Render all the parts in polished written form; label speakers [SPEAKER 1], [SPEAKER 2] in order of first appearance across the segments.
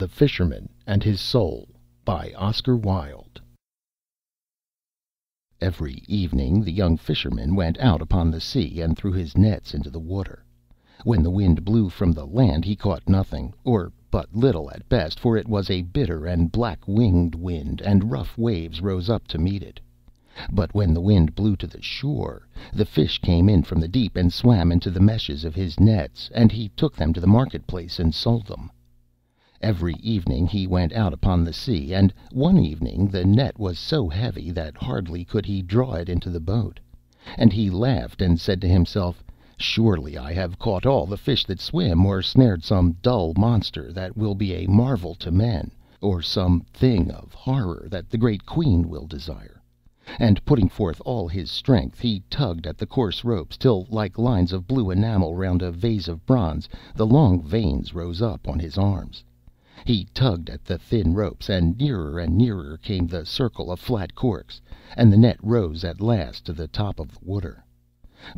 [SPEAKER 1] The Fisherman and His Soul by Oscar Wilde. Every evening the young fisherman went out upon the sea and threw his nets into the water. When the wind blew from the land he caught nothing, or but little at best, for it was a bitter and black-winged wind, and rough waves rose up to meet it. But when the wind blew to the shore, the fish came in from the deep and swam into the meshes of his nets, and he took them to the market-place and sold them. Every evening he went out upon the sea, and one evening the net was so heavy that hardly could he draw it into the boat. And he laughed and said to himself, "Surely I have caught all the fish that swim, or snared some dull monster that will be a marvel to men, or some thing of horror that the great Queen will desire." And putting forth all his strength, he tugged at the coarse ropes till, like lines of blue enamel round a vase of bronze, the long veins rose up on his arms. He tugged at the thin ropes, and nearer came the circle of flat corks, and the net rose at last to the top of the water.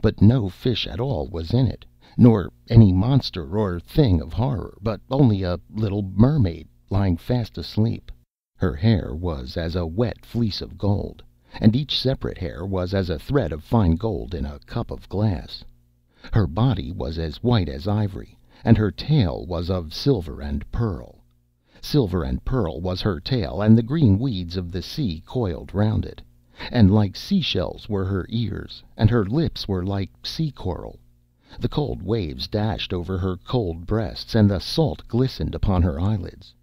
[SPEAKER 1] But no fish at all was in it, nor any monster or thing of horror, but only a little mermaid lying fast asleep. Her hair was as a wet fleece of gold, and each separate hair was as a thread of fine gold in a cup of glass. Her body was as white as ivory, and her tail was of silver and pearl. Silver and pearl was her tail, and the green weeds of the sea coiled round it. And like sea-shells were her ears, and her lips were like sea-coral. The cold waves dashed over her cold breasts, and the salt glistened upon her eyelids.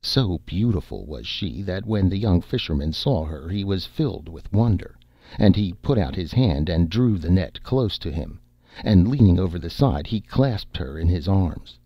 [SPEAKER 1] So beautiful was she that when the young fisherman saw her he was filled with wonder, and he put out his hand and drew the net close to him, and leaning over the side he clasped her in his arms.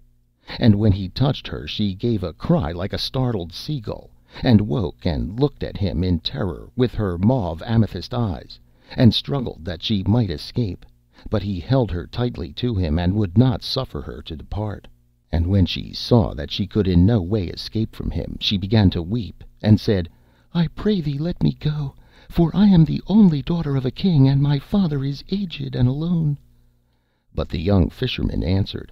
[SPEAKER 1] And when he touched her she gave a cry like a startled seagull, and woke and looked at him in terror with her mauve amethyst eyes, and struggled that she might escape, but he held her tightly to him, and would not suffer her to depart. And when she saw that she could in no way escape from him, she began to weep, and said, "I pray thee let me go, for I am the only daughter of a king, and my father is aged and alone." But the young fisherman answered,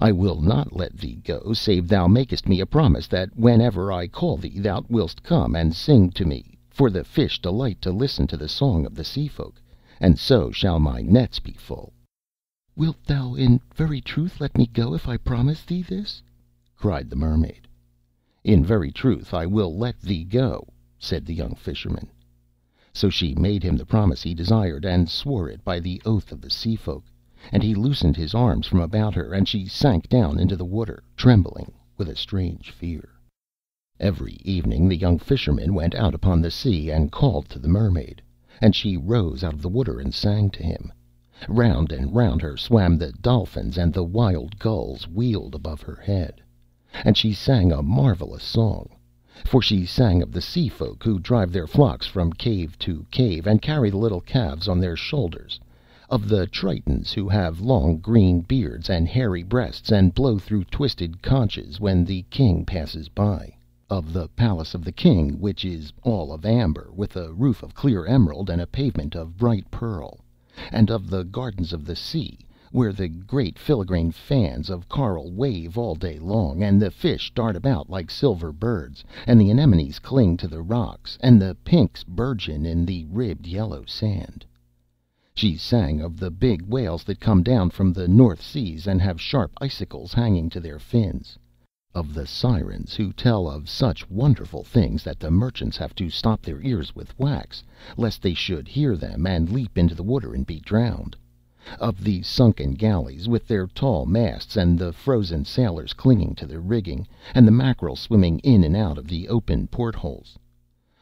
[SPEAKER 1] "I will not let thee go, save thou makest me a promise that whenever I call thee thou wilt come and sing to me, for the fish delight to listen to the song of the sea folk, and so shall my nets be full." "Wilt thou in very truth let me go if I promise thee this?" cried the mermaid. "In very truth I will let thee go," said the young fisherman. So she made him the promise he desired, and swore it by the oath of the sea folk. And he loosened his arms from about her, and she sank down into the water, trembling with a strange fear. Every evening the young fisherman went out upon the sea and called to the mermaid, and she rose out of the water and sang to him. Round and round her swam the dolphins, and the wild gulls wheeled above her head. And she sang a marvellous song, for she sang of the sea folk who drive their flocks from cave to cave, and carry the little calves on their shoulders, of the Tritons who have long green beards and hairy breasts, and blow through twisted conches when the king passes by, of the palace of the king, which is all of amber, with a roof of clear emerald and a pavement of bright pearl, and of the gardens of the sea, where the great filigrane fans of coral wave all day long, and the fish dart about like silver birds, and the anemones cling to the rocks, and the pinks burgeon in the ribbed yellow sand. She sang of the big whales that come down from the North Seas, and have sharp icicles hanging to their fins, of the sirens who tell of such wonderful things that the merchants have to stop their ears with wax, lest they should hear them and leap into the water and be drowned, of the sunken galleys with their tall masts, and the frozen sailors clinging to the rigging, and the mackerel swimming in and out of the open portholes,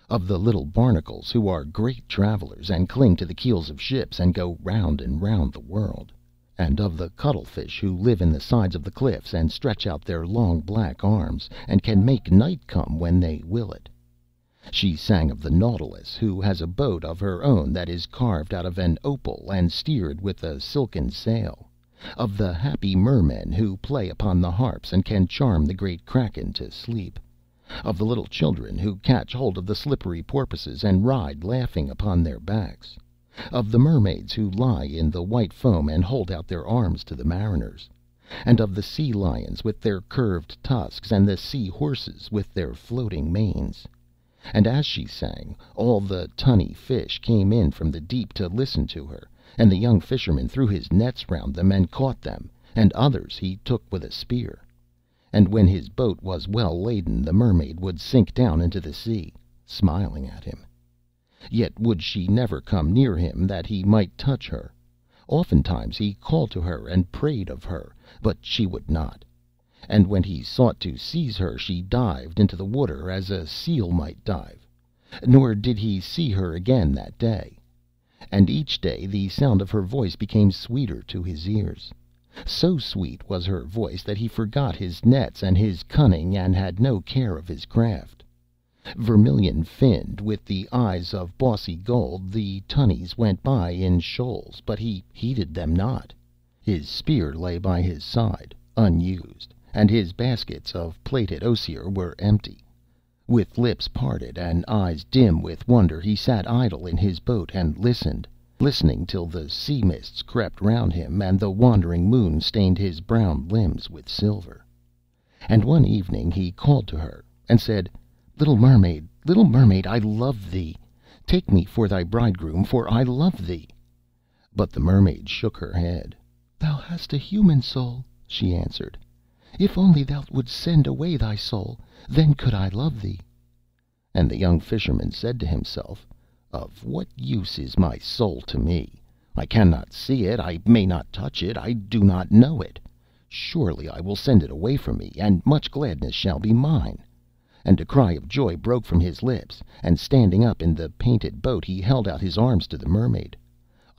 [SPEAKER 1] of the little barnacles who are great travellers, and cling to the keels of ships, and go round and round the world, and of the cuttlefish who live in the sides of the cliffs, and stretch out their long black arms, and can make night come when they will it. She sang of the nautilus, who has a boat of her own that is carved out of an opal, and steered with a silken sail, of the happy mermen who play upon the harps, and can charm the great kraken to sleep, of the little children who catch hold of the slippery porpoises, and ride laughing upon their backs, of the mermaids who lie in the white foam and hold out their arms to the mariners, and of the sea lions with their curved tusks, and the sea horses with their floating manes. And as she sang, all the tunny fish came in from the deep to listen to her, and the young fisherman threw his nets round them and caught them, and others he took with a spear. And when his boat was well laden, the mermaid would sink down into the sea, smiling at him. Yet would she never come near him that he might touch her. Oftentimes he called to her and prayed of her, but she would not. And when he sought to seize her, she dived into the water as a seal might dive. Nor did he see her again that day. And each day the sound of her voice became sweeter to his ears. So sweet was her voice that he forgot his nets and his cunning, and had no care of his craft. Vermilion finned, with the eyes of bossy gold, the tunnies went by in shoals, but he heeded them not. His spear lay by his side, unused, and his baskets of plaited osier were empty. With lips parted and eyes dim with wonder, he sat idle in his boat and listening till the sea mists crept round him, and the wandering moon stained his brown limbs with silver. And one evening he called to her, and said, little mermaid, I love thee. Take me for thy bridegroom, for I love thee. But the mermaid shook her head. Thou hast a human soul, she answered. If only thou wouldst send away thy soul, then could I love thee. And the young fisherman said to himself, of what use is my soul to me? I cannot see it, I may not touch it, I do not know it. Surely I will send it away from me, and much gladness shall be mine. And a cry of joy broke from his lips, and standing up in the painted boat he held out his arms to the mermaid.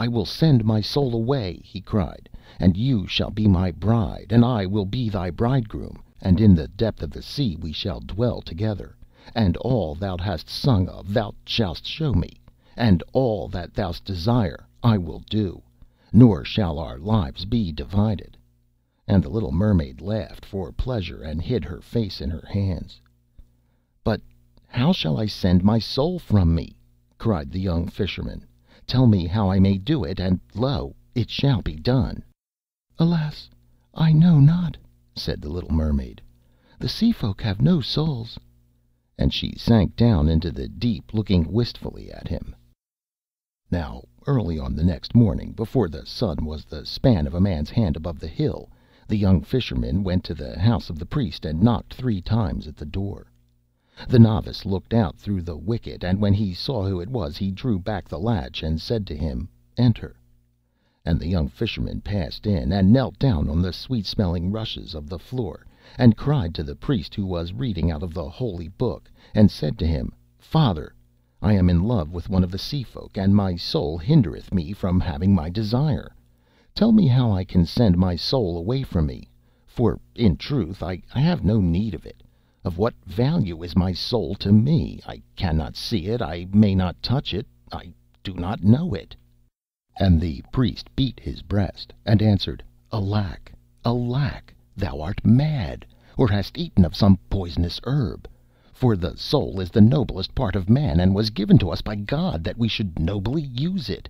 [SPEAKER 1] I will send my soul away, he cried, and you shall be my bride, and I will be thy bridegroom, and in the depth of the sea we shall dwell together, and all thou hast sung of thou shalt show me, and all that thou desire I will do, nor shall our lives be divided. And the little mermaid laughed for pleasure, and hid her face in her hands. But how shall I send my soul from me? Cried the young fisherman. Tell me how I may do it, and lo, it shall be done. Alas, I know not, said the little mermaid. The sea folk have no souls. And she sank down into the deep, looking wistfully at him. Now early on the next morning, before the sun was the span of a man's hand above the hill, the young fisherman went to the house of the priest, and knocked 3 times at the door. The novice looked out through the wicket, and when he saw who it was, he drew back the latch, and said to him, Enter. And the young fisherman passed in, and knelt down on the sweet-smelling rushes of the floor, and cried to the priest, who was reading out of the holy book, and said to him, Father, I am in love with one of the sea folk, and my soul hindereth me from having my desire. Tell me how I can send my soul away from me, for in truth I have no need of it. Of what value is my soul to me? I cannot see it, I may not touch it, I do not know it. And the priest beat his breast, and answered, Alack, alack, thou art mad, or hast eaten of some poisonous herb. For the soul is the noblest part of man, and was given to us by God, that we should nobly use it.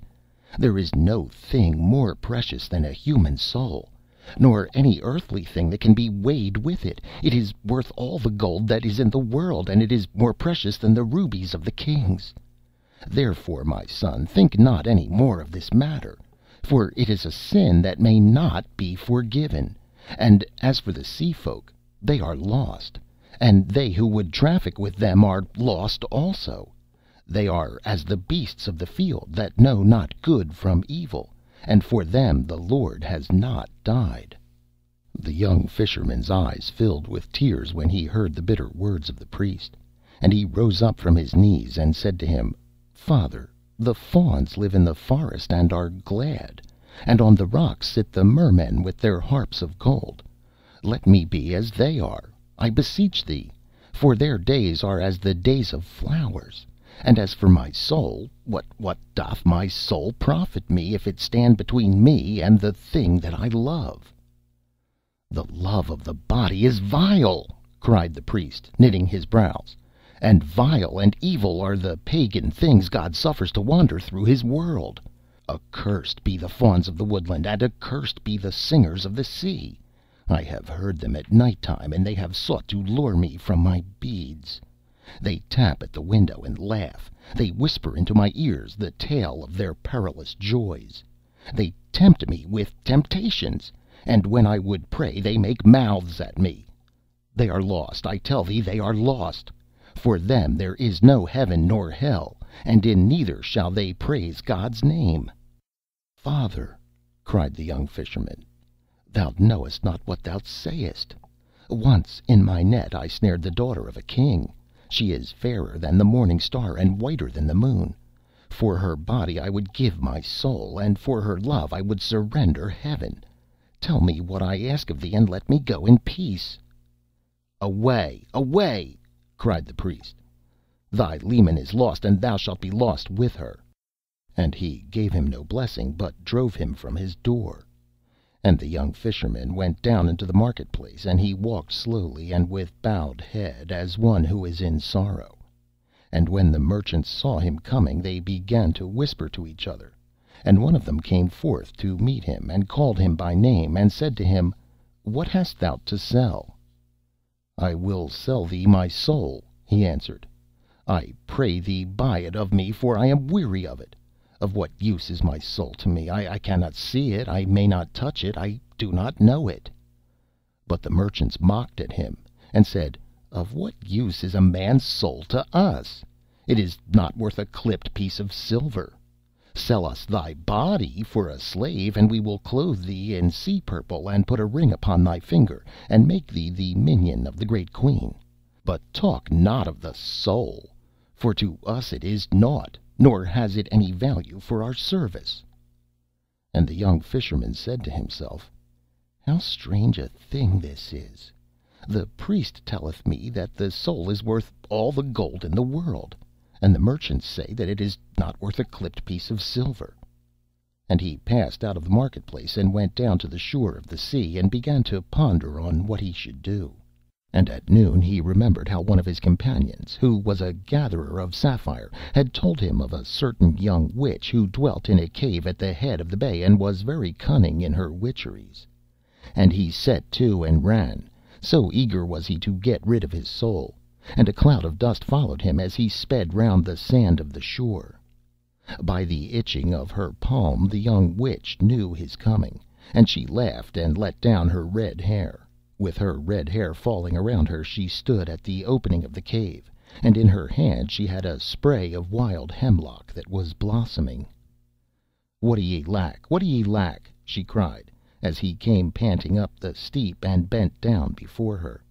[SPEAKER 1] There is no thing more precious than a human soul, nor any earthly thing that can be weighed with it. It is worth all the gold that is in the world, and it is more precious than the rubies of the kings. Therefore, my son, think not any more of this matter, for it is a sin that may not be forgiven. And as for the sea folk, they are lost, and they who would traffic with them are lost also. They are as the beasts of the field, that know not good from evil, and for them the Lord has not died. The young fisherman's eyes filled with tears when he heard the bitter words of the priest, and he rose up from his knees and said to him, Father, the fauns live in the forest and are glad, and on the rocks sit the mermen with their harps of gold. Let me be as they are, I beseech thee, for their days are as the days of flowers. And as for my soul, what doth my soul profit me, if it stand between me and the thing that I love? The love of the body is vile, cried the priest, knitting his brows, and vile and evil are the pagan things God suffers to wander through his world. Accursed be the fauns of the woodland, and accursed be the singers of the sea. I have heard them at night time, and they have sought to lure me from my beads. They tap at the window and laugh. They whisper into my ears the tale of their perilous joys. They tempt me with temptations, and when I would pray they make mouths at me. They are lost, I tell thee, they are lost. For them there is no heaven nor hell, and in neither shall they praise God's name. Father, cried the young fisherman, thou knowest not what thou sayest. Once in my net I snared the daughter of a king. She is fairer than the morning star, and whiter than the moon. For her body I would give my soul, and for her love I would surrender heaven. Tell me what I ask of thee, and let me go in peace. Away, away, cried the priest. Thy leman is lost, and thou shalt be lost with her. And he gave him no blessing, but drove him from his door. And the young fisherman went down into the marketplace, and he walked slowly and with bowed head, as one who is in sorrow. And when the merchants saw him coming, they began to whisper to each other. And one of them came forth to meet him, and called him by name, and said to him, What hast thou to sell? I will sell thee my soul, he answered. I pray thee buy it of me, for I am weary of it. Of what use is my soul to me? I cannot see it, I may not touch it, I do not know it. But the merchants mocked at him, and said, Of what use is a man's soul to us? It is not worth a clipped piece of silver. Sell us thy body for a slave, and we will clothe thee in sea purple, and put a ring upon thy finger, and make thee the minion of the great queen. But talk not of the soul, for to us it is naught, nor has it any value for our service. And the young fisherman said to himself, How strange a thing this is! The priest telleth me that the soul is worth all the gold in the world, and the merchants say that it is not worth a clipped piece of silver. And he passed out of the marketplace, and went down to the shore of the sea, and began to ponder on what he should do. And at noon he remembered how one of his companions, who was a gatherer of sapphire, had told him of a certain young witch who dwelt in a cave at the head of the bay, and was very cunning in her witcheries. And he set to and ran, so eager was he to get rid of his soul, and a cloud of dust followed him as he sped round the sand of the shore. By the itching of her palm the young witch knew his coming, and she laughed and let down her red hair. With her red hair falling around her, she stood at the opening of the cave, and in her hand she had a spray of wild hemlock that was blossoming. What do ye lack? What do ye lack? She cried, as he came panting up the steep, and bent down before her.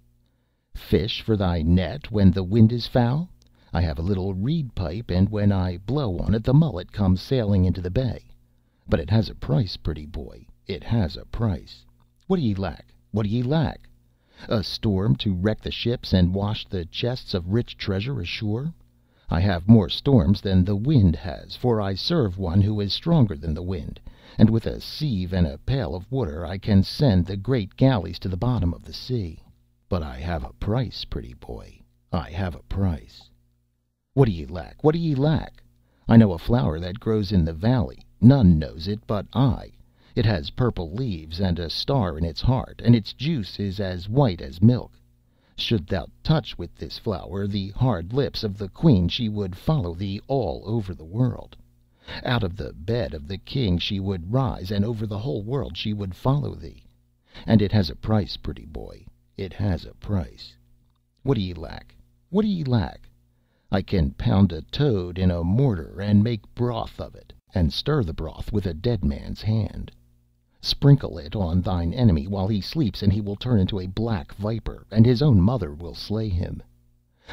[SPEAKER 1] Fish for thy net when the wind is foul? I have a little reed pipe, and when I blow on it the mullet comes sailing into the bay. But it has a price, pretty boy, it has a price. What do ye lack? What do ye lack? A storm to wreck the ships and wash the chests of rich treasure ashore? I have more storms than the wind has, for I serve one who is stronger than the wind, and with a sieve and a pail of water I can send the great galleys to the bottom of the sea. But I have a price, pretty boy, I have a price. What do ye lack? What do ye lack? I know a flower that grows in the valley, none knows it but I. It has purple leaves and a star in its heart, and its juice is as white as milk. Shouldst thou touch with this flower the hard lips of the queen, she would follow thee all over the world. Out of the bed of the king she would rise, and over the whole world she would follow thee. And it has a price, pretty boy, it has a price. What do ye lack? What do ye lack? I can pound a toad in a mortar, and make broth of it, and stir the broth with a dead man's hand. Sprinkle it on thine enemy while he sleeps, and he will turn into a black viper, and his own mother will slay him.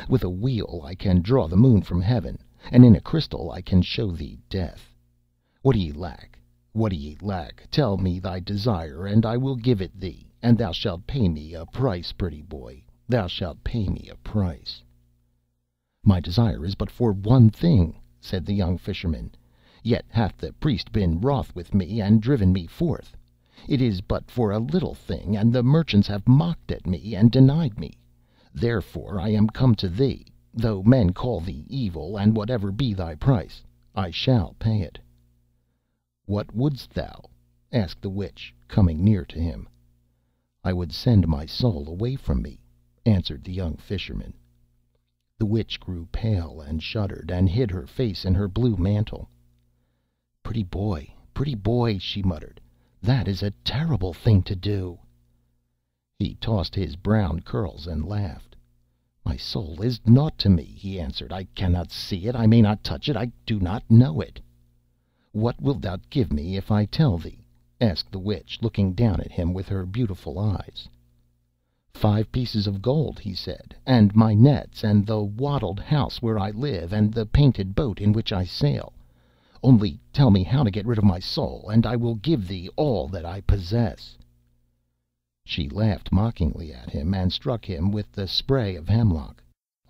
[SPEAKER 1] With a wheel I can draw the moon from heaven, and in a crystal I can show thee death. What do ye lack? What do ye lack? Tell me thy desire, and I will give it thee, and thou shalt pay me a price, pretty boy, thou shalt pay me a price. My desire is but for one thing, said the young fisherman. Yet hath the priest been wroth with me, and driven me forth. It is but for a little thing, and the merchants have mocked at me, and denied me. Therefore I am come to thee, though men call thee evil, and whatever be thy price, I shall pay it. What wouldst thou? asked the witch, coming near to him. "I would send my soul away from me," answered the young fisherman. The witch grew pale and shuddered, and hid her face in her blue mantle. Pretty boy," she muttered, "that is a terrible thing to do." He tossed his brown curls and laughed. "My soul is naught to me," he answered. "I cannot see it, I may not touch it, I do not know it." "What wilt thou give me if I tell thee?" asked the witch, looking down at him with her beautiful eyes. 5 pieces of gold," he said, "and my nets, and the wattled house where I live, and the painted boat in which I sail. Only tell me how to get rid of my soul, and I will give thee all that I possess." She laughed mockingly at him, and struck him with the spray of hemlock.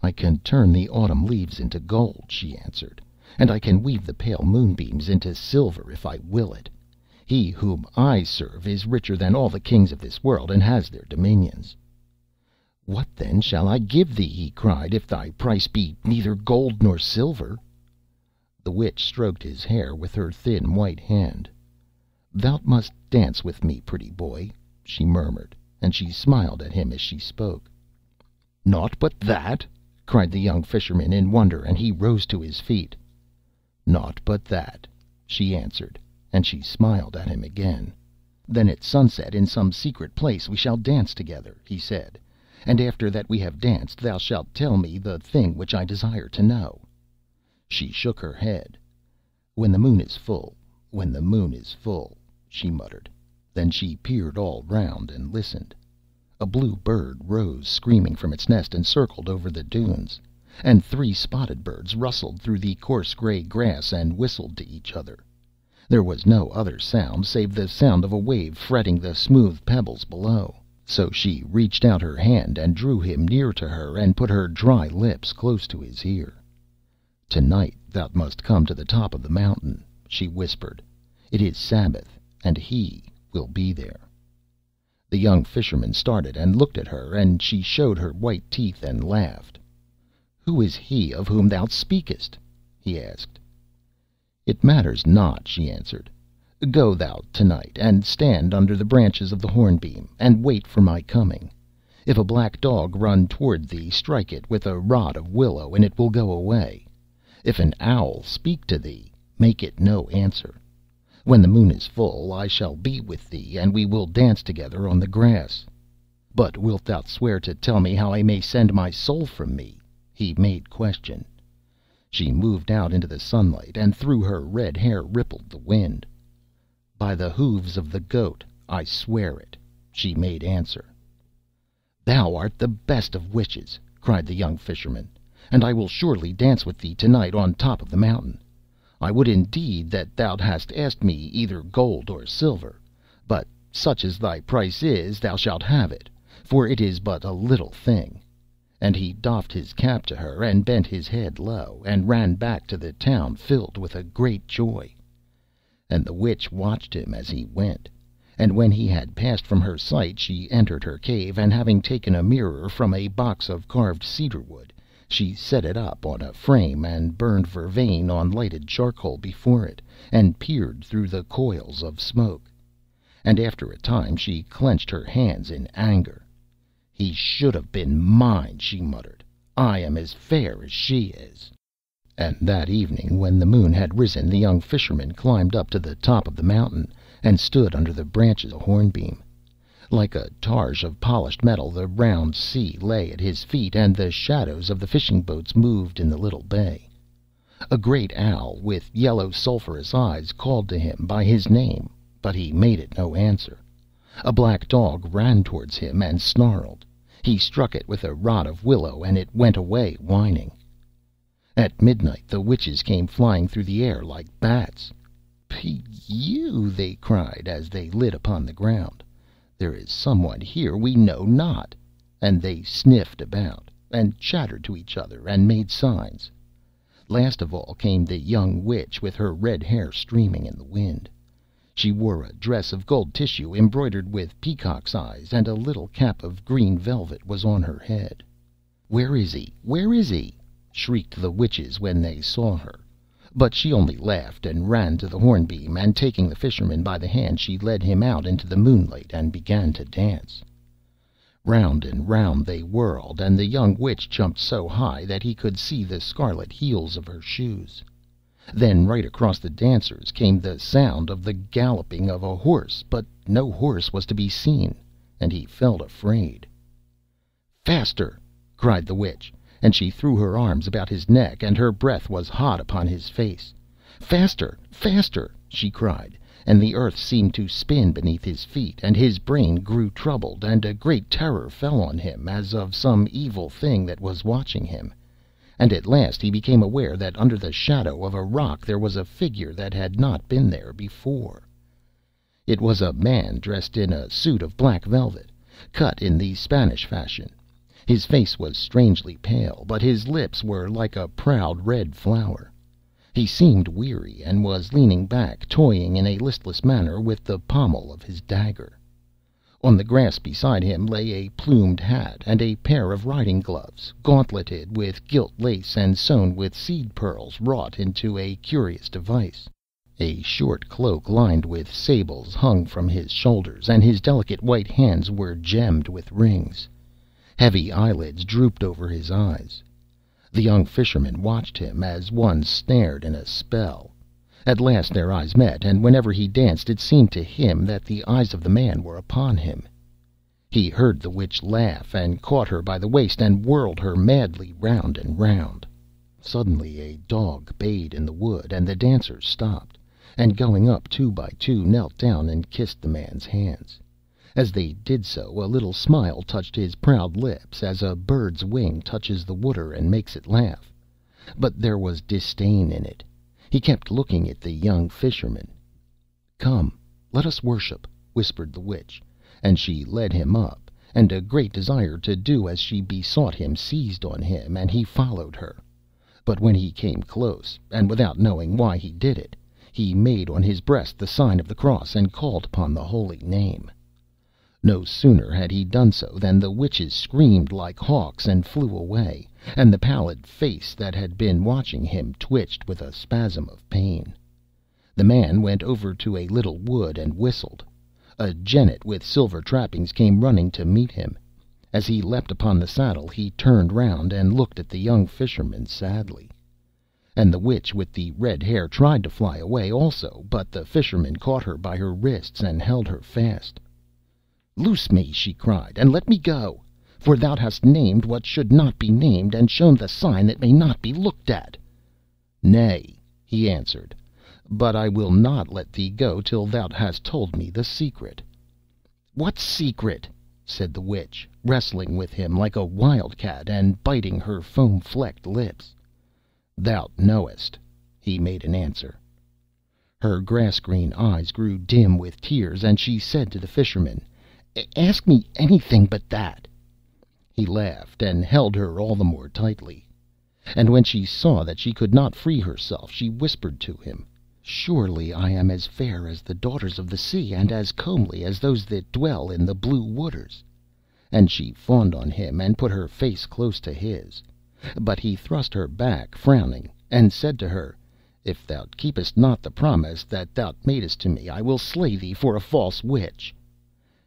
[SPEAKER 1] "I can turn the autumn leaves into gold," she answered, "and I can weave the pale moonbeams into silver if I will it. He whom I serve is richer than all the kings of this world, and has their dominions." "What then shall I give thee," he cried, "if thy price be neither gold nor silver?" The witch stroked his hair with her thin white hand. "Thou must dance with me, pretty boy," she murmured, and she smiled at him as she spoke. "Naught but that?" cried the young fisherman in wonder, and he rose to his feet. "Naught but that," she answered, and she smiled at him again. "Then at sunset, in some secret place, we shall dance together," he said, "and after that we have danced, thou shalt tell me the thing which I desire to know." She shook her head. "When the moon is full, when the moon is full," she muttered. Then she peered all round and listened. A blue bird rose screaming from its nest and circled over the dunes, and 3 spotted birds rustled through the coarse gray grass and whistled to each other. There was no other sound save the sound of a wave fretting the smooth pebbles below. So she reached out her hand and drew him near to her, and put her dry lips close to his ear. "Tonight thou must come to the top of the mountain," she whispered. "It is Sabbath, and he will be there." The young fisherman started and looked at her, and she showed her white teeth and laughed. "Who is he of whom thou speakest?" he asked. "It matters not," she answered. "Go thou tonight, and stand under the branches of the hornbeam, and wait for my coming. If a black dog run toward thee, strike it with a rod of willow, and it will go away. If an owl speak to thee, make it no answer. When the moon is full, I shall be with thee, and we will dance together on the grass. But wilt thou swear to tell me how I may send my soul from me?" he made question. She moved out into the sunlight, and through her red hair rippled the wind. "By the hoofs of the goat, I swear it," she made answer. "Thou art the best of witches," cried the young fisherman, "and I will surely dance with thee tonight on top of the mountain. I would indeed that thou hadst asked me either gold or silver, but such as thy price is thou shalt have it, for it is but a little thing." And he doffed his cap to her, and bent his head low, and ran back to the town filled with a great joy. And the witch watched him as he went. And when he had passed from her sight, she entered her cave, and having taken a mirror from a box of carved cedar wood, she set it up on a frame, and burned vervain on lighted charcoal before it, and peered through the coils of smoke. And after a time she clenched her hands in anger. "He should have been mine," she muttered. "I am as fair as she is." And that evening, when the moon had risen, the young fisherman climbed up to the top of the mountain, and stood under the branches of the hornbeam. Like a targe of polished metal, the round sea lay at his feet, and the shadows of the fishing boats moved in the little bay. A great owl, with yellow sulphurous eyes, called to him by his name, but he made it no answer. A black dog ran towards him and snarled. He struck it with a rod of willow, and it went away whining. At midnight the witches came flying through the air like bats. "Phew!" they cried, as they lit upon the ground. "There is someone here we know not." And they sniffed about, and chattered to each other, and made signs. Last of all came the young witch, with her red hair streaming in the wind. She wore a dress of gold tissue embroidered with peacock's eyes, and a little cap of green velvet was on her head. "Where is he? Where is he?" shrieked the witches when they saw her. But she only laughed, and ran to the hornbeam, and taking the fisherman by the hand, she led him out into the moonlight, and began to dance. Round and round they whirled, and the young witch jumped so high that he could see the scarlet heels of her shoes. Then right across the dancers came the sound of the galloping of a horse, but no horse was to be seen, and he felt afraid. "Faster!" cried the witch, and she threw her arms about his neck, and her breath was hot upon his face. "Faster! Faster!" she cried, and the earth seemed to spin beneath his feet, and his brain grew troubled, and a great terror fell on him, as of some evil thing that was watching him. And at last he became aware that under the shadow of a rock there was a figure that had not been there before. It was a man dressed in a suit of black velvet, cut in the Spanish fashion. His face was strangely pale, but his lips were like a proud red flower. He seemed weary, and was leaning back, toying in a listless manner with the pommel of his dagger. On the grass beside him lay a plumed hat, and a pair of riding gloves, gauntleted with gilt lace and sewn with seed pearls wrought into a curious device. A short cloak lined with sables hung from his shoulders, and his delicate white hands were gemmed with rings. Heavy eyelids drooped over his eyes. The young fisherman watched him as one snared in a spell. At last their eyes met, and whenever he danced it seemed to him that the eyes of the man were upon him. He heard the witch laugh, and caught her by the waist and whirled her madly round and round. Suddenly a dog bayed in the wood, and the dancers stopped, and going up two by two knelt down and kissed the man's hands. As they did so a little smile touched his proud lips, as a bird's wing touches the water and makes it laugh. But there was disdain in it. He kept looking at the young fisherman. "Come, let us worship," whispered the witch, and she led him up, and a great desire to do as she besought him seized on him, and he followed her. But when he came close, and without knowing why he did it, he made on his breast the sign of the cross, and called upon the holy name. No sooner had he done so than the witches screamed like hawks and flew away, and the pallid face that had been watching him twitched with a spasm of pain. The man went over to a little wood and whistled. A jennet with silver trappings came running to meet him. As he leapt upon the saddle he turned round and looked at the young fisherman sadly. And the witch with the red hair tried to fly away also, but the fisherman caught her by her wrists and held her fast. "Loose me," she cried, "and let me go, for thou hast named what should not be named, and shown the sign that may not be looked at." "Nay," he answered, "but I will not let thee go till thou hast told me the secret." "What secret?" said the witch, wrestling with him like a wild cat, and biting her foam-flecked lips. "Thou knowest," he made an answer. Her grass-green eyes grew dim with tears, and she said to the fisherman, "Ask me anything but that." He laughed, and held her all the more tightly. And when she saw that she could not free herself, she whispered to him, "Surely I am as fair as the daughters of the sea, and as comely as those that dwell in the blue waters." And she fawned on him, and put her face close to his. But he thrust her back, frowning, and said to her, "If thou keepest not the promise that thou madest to me, I will slay thee for a false witch."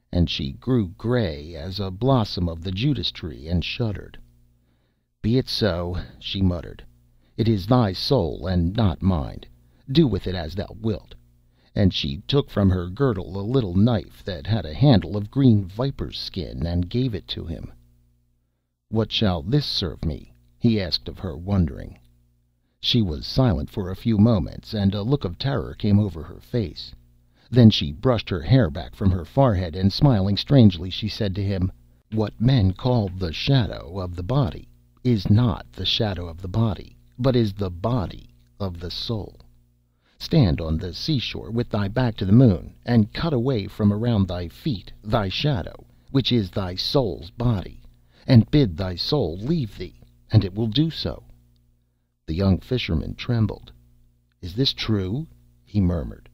[SPEAKER 1] And she grew grey as a blossom of the Judas tree, and shuddered. "Be it so," she muttered. "It is thy soul, and not mine. Do with it as thou wilt." And she took from her girdle a little knife that had a handle of green viper's skin, and gave it to him. "What shall this serve me?" he asked of her, wondering. She was silent for a few moments, and a look of terror came over her face. Then she brushed her hair back from her forehead, and smiling strangely, she said to him, "What men call the shadow of the body is not the shadow of the body, but is the body of the soul. Stand on the seashore with thy back to the moon, and cut away from around thy feet thy shadow, which is thy soul's body, and bid thy soul leave thee, and it will do so." The young fisherman trembled. "Is this true?" he murmured.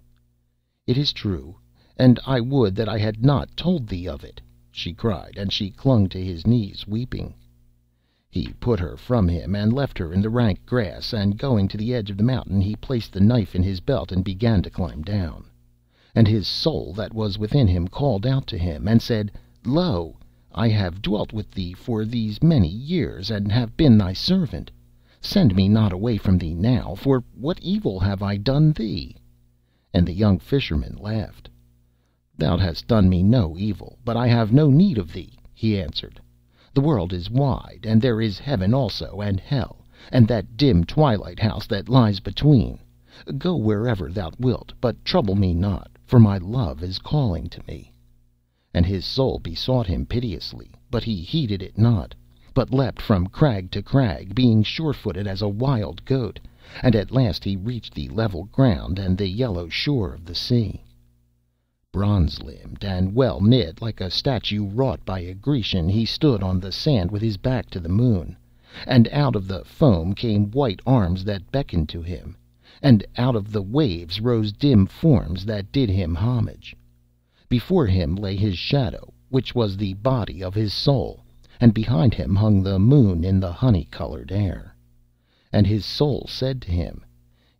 [SPEAKER 1] "It is true, and I would that I had not told thee of it," she cried, and she clung to his knees, weeping. He put her from him, and left her in the rank grass, and going to the edge of the mountain, he placed the knife in his belt, and began to climb down. And his soul that was within him called out to him, and said, "Lo, I have dwelt with thee for these many years, and have been thy servant. Send me not away from thee now, for what evil have I done thee?" And the young Fisherman laughed. "Thou hast done me no evil, but I have no need of thee," he answered. "The world is wide, and there is heaven also, and hell, and that dim twilight house that lies between. Go wherever thou wilt, but trouble me not, for my love is calling to me." And his soul besought him piteously, but he heeded it not, but leapt from crag to crag, being sure-footed as a wild goat, and at last he reached the level ground and the yellow shore of the sea. Bronze-limbed and well knit, like a statue wrought by a Grecian, he stood on the sand with his back to the moon, and out of the foam came white arms that beckoned to him, and out of the waves rose dim forms that did him homage. Before him lay his shadow, which was the body of his soul, and behind him hung the moon in the honey-coloured air. And his soul said to him,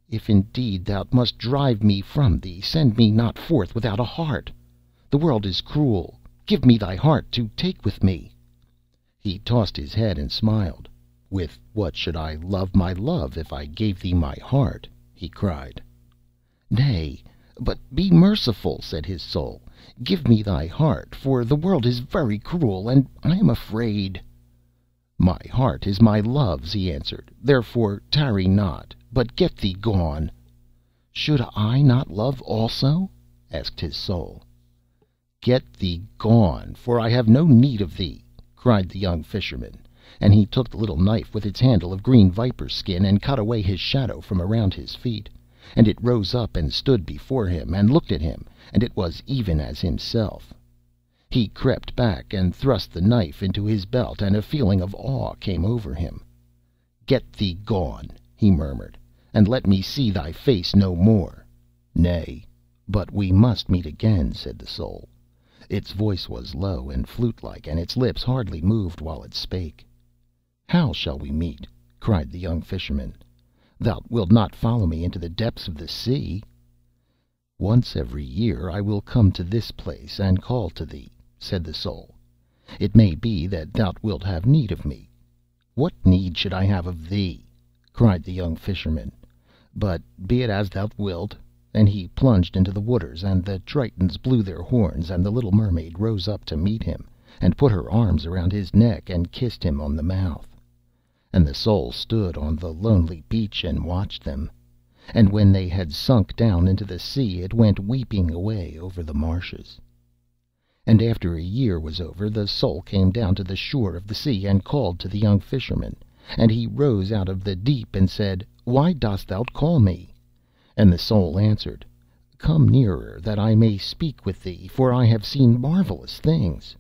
[SPEAKER 1] "If indeed thou must drive me from thee, send me not forth without a heart. The world is cruel. Give me thy heart to take with me." He tossed his head and smiled. "With what should I love my love if I gave thee my heart?" he cried. "Nay, but be merciful," said his soul. "Give me thy heart, for the world is very cruel, and I am afraid." "My heart is my love's," he answered, "therefore tarry not, but get thee gone." "Should I not love also?" asked his soul. "Get thee gone, for I have no need of thee," cried the young Fisherman, and he took the little knife with its handle of green viper's skin, and cut away his shadow from around his feet, and it rose up and stood before him, and looked at him, and it was even as himself. He crept back and thrust the knife into his belt, and a feeling of awe came over him. "Get thee gone," he murmured, "and let me see thy face no more." "Nay, but we must meet again," said the soul. Its voice was low and flute-like, and its lips hardly moved while it spake. "How shall we meet?" cried the young Fisherman. "Thou wilt not follow me into the depths of the sea?" "Once every year I will come to this place and call to thee," said the soul. "It may be that thou wilt have need of me." "What need should I have of thee?" cried the young Fisherman. "But be it as thou wilt." And he plunged into the waters, and the Tritons blew their horns, and the little mermaid rose up to meet him, and put her arms around his neck, and kissed him on the mouth. And the soul stood on the lonely beach and watched them. And when they had sunk down into the sea, it went weeping away over the marshes. And after a year was over, the soul came down to the shore of the sea, and called to the young Fisherman. And he rose out of the deep, and said, "Why dost thou call me?" And the soul answered, "Come nearer, that I may speak with thee, for I have seen marvellous things."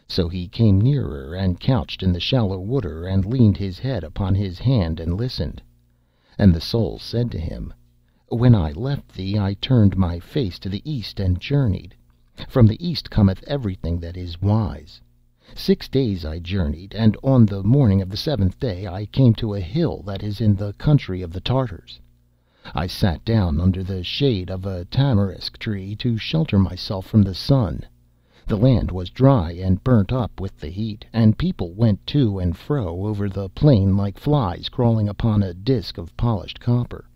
[SPEAKER 1] So he came nearer, and couched in the shallow water, and leaned his head upon his hand, and listened. And the soul said to him, "When I left thee, I turned my face to the east, and journeyed. From the east cometh everything that is wise. 6 days I journeyed, and on the morning of the 7th day I came to a hill that is in the country of the Tartars. I sat down under the shade of a tamarisk tree to shelter myself from the sun. The land was dry and burnt up with the heat, and people went to and fro over the plain like flies crawling upon a disk of polished copper.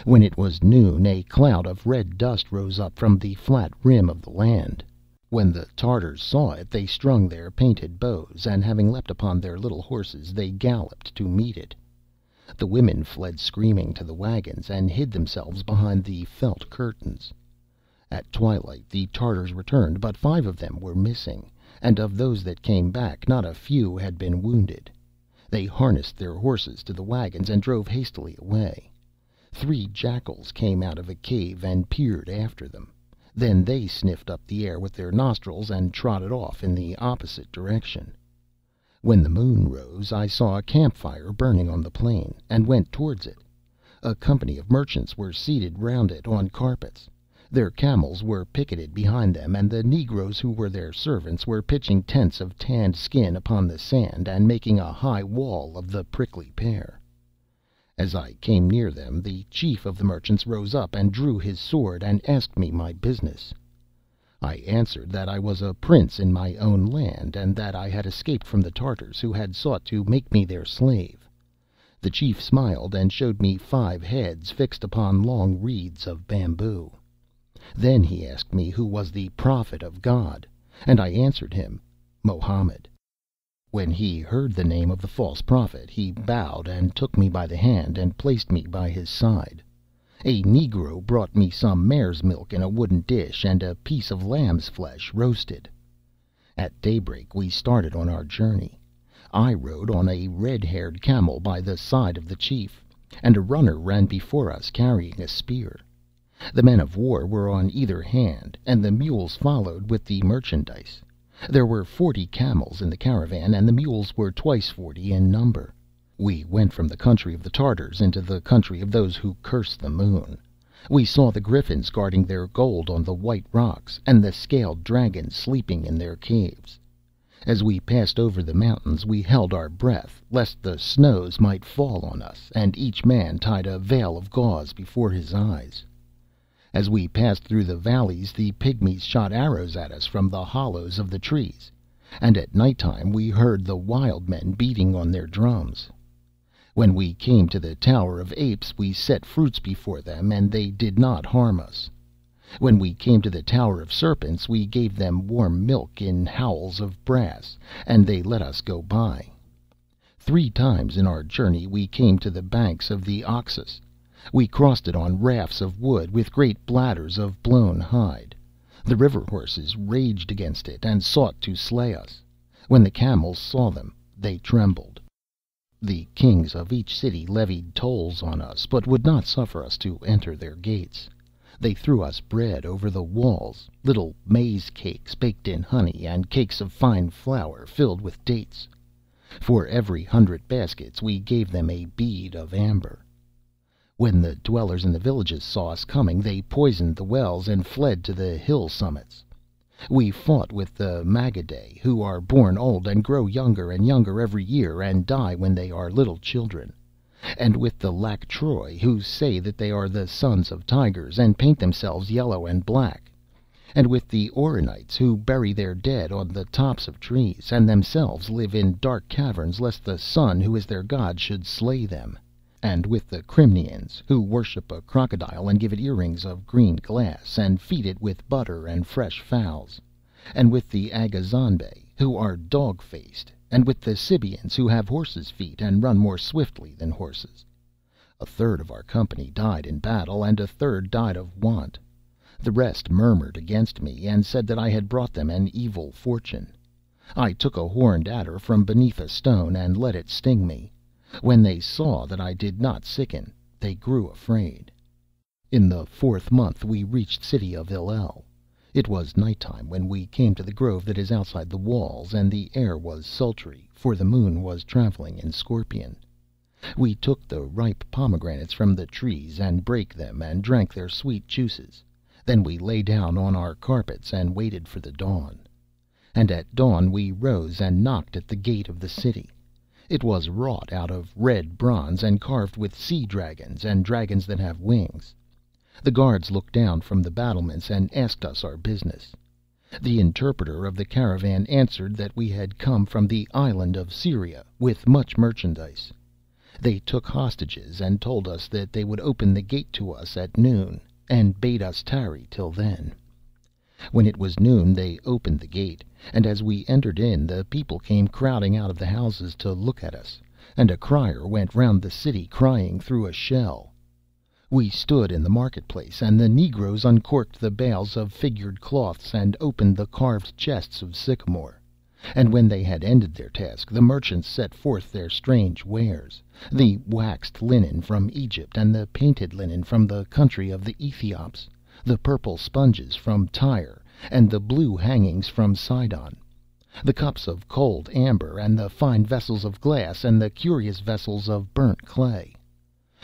[SPEAKER 1] When it was noon, a cloud of red dust rose up from the flat rim of the land. When the Tartars saw it, they strung their painted bows, and having leapt upon their little horses, they galloped to meet it. The women fled screaming to the wagons, and hid themselves behind the felt curtains. At twilight the Tartars returned, but 5 of them were missing, and of those that came back not a few had been wounded. They harnessed their horses to the wagons, and drove hastily away. 3 jackals came out of a cave and peered after them. Then they sniffed up the air with their nostrils, and trotted off in the opposite direction. When the moon rose, I saw a campfire burning on the plain, and went towards it. A company of merchants were seated round it on carpets. Their camels were picketed behind them, and the negroes who were their servants were pitching tents of tanned skin upon the sand, and making a high wall of the prickly pear. As I came near them, the chief of the merchants rose up and drew his sword, and asked me my business. I answered that I was a prince in my own land, and that I had escaped from the Tartars, who had sought to make me their slave. The chief smiled, and showed me 5 heads fixed upon long reeds of bamboo. Then he asked me who was the prophet of God, and I answered him, Mohammed. When he heard the name of the false prophet, he bowed and took me by the hand and placed me by his side. A negro brought me some mare's milk in a wooden dish, and a piece of lamb's flesh roasted. At daybreak we started on our journey. I rode on a red-haired camel by the side of the chief, and a runner ran before us carrying a spear. The men of war were on either hand, and the mules followed with the merchandise. There were 40 camels in the caravan, and the mules were twice 40 in number. We went from the country of the Tartars into the country of those who curse the moon. We saw the griffins guarding their gold on the white rocks, and the scaled dragons sleeping in their caves. As we passed over the mountains, we held our breath, lest the snows might fall on us, and each man tied a veil of gauze before his eyes. As we passed through the valleys, the pygmies shot arrows at us from the hollows of the trees, and at night time we heard the wild men beating on their drums. When we came to the Tower of Apes, we set fruits before them, and they did not harm us. When we came to the Tower of Serpents, we gave them warm milk in howls of brass, and they let us go by. 3 times in our journey we came to the banks of the Oxus. We crossed it on rafts of wood, with great bladders of blown hide. The river horses raged against it, and sought to slay us. When the camels saw them, they trembled. The kings of each city levied tolls on us, but would not suffer us to enter their gates. They threw us bread over the walls, little maize cakes baked in honey, and cakes of fine flour filled with dates. For every 100 baskets we gave them a bead of amber. When the dwellers in the villages saw us coming, they poisoned the wells and fled to the hill summits. We fought with the Magadae, who are born old and grow younger and younger every year, and die when they are little children, and with the Lactroi, who say that they are the sons of tigers, and paint themselves yellow and black, and with the Orinites, who bury their dead on the tops of trees, and themselves live in dark caverns, lest the sun, who is their god, should slay them, and with the Crimnians, who worship a crocodile and give it earrings of green glass, and feed it with butter and fresh fowls, and with the Agazonbe, who are dog-faced, and with the Sibians, who have horses' feet and run more swiftly than horses. 1/3 of our company died in battle, and 1/3 died of want. The rest murmured against me, and said that I had brought them an evil fortune. I took a horned adder from beneath a stone, and let it sting me. When they saw that I did not sicken, they grew afraid. In the 4th month we reached city of Illel. It was night time when we came to the grove that is outside the walls, and the air was sultry, for the moon was traveling in Scorpion. We took the ripe pomegranates from the trees, and brake them, and drank their sweet juices. Then we lay down on our carpets, and waited for the dawn. And at dawn we rose and knocked at the gate of the city. It was wrought out of red bronze, and carved with sea dragons, and dragons that have wings. The guards looked down from the battlements, and asked us our business. The interpreter of the caravan answered that we had come from the island of Syria, with much merchandise. They took hostages, and told us that they would open the gate to us at noon, and bade us tarry till then. When it was noon they opened the gate, and as we entered in, the people came crowding out of the houses to look at us, and a crier went round the city crying through a shell. We stood in the marketplace, and the negroes uncorked the bales of figured cloths, and opened the carved chests of sycamore. And when they had ended their task, the merchants set forth their strange wares, the waxed linen from Egypt, and the painted linen from the country of the Ethiops, the purple sponges from Tyre, and the blue hangings from Sidon, the cups of cold amber, and the fine vessels of glass, and the curious vessels of burnt clay.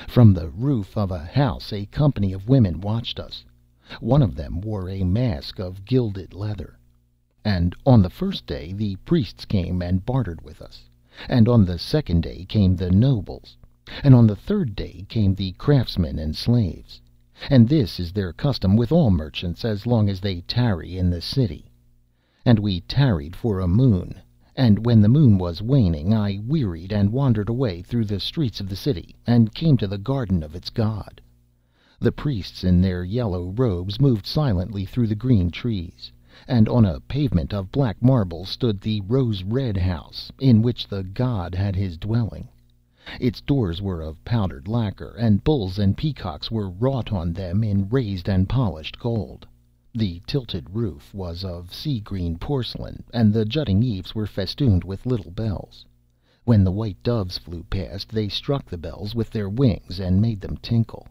[SPEAKER 1] From the roof of a house a company of women watched us. One of them wore a mask of gilded leather. And on the 1st day the priests came and bartered with us, and on the 2nd day came the nobles, and on the 3rd day came the craftsmen and slaves. and this is their custom with all merchants as long as they tarry in the city. And we tarried for a moon, and when the moon was waning I wearied and wandered away through the streets of the city, and came to the garden of its god. The priests in their yellow robes moved silently through the green trees, and on a pavement of black marble stood the rose-red house in which the god had his dwelling. Its doors were of powdered lacquer, and bulls and peacocks were wrought on them in raised and polished gold. The tilted roof was of sea-green porcelain, and the jutting eaves were festooned with little bells. When the white doves flew past, they struck the bells with their wings and made them tinkle.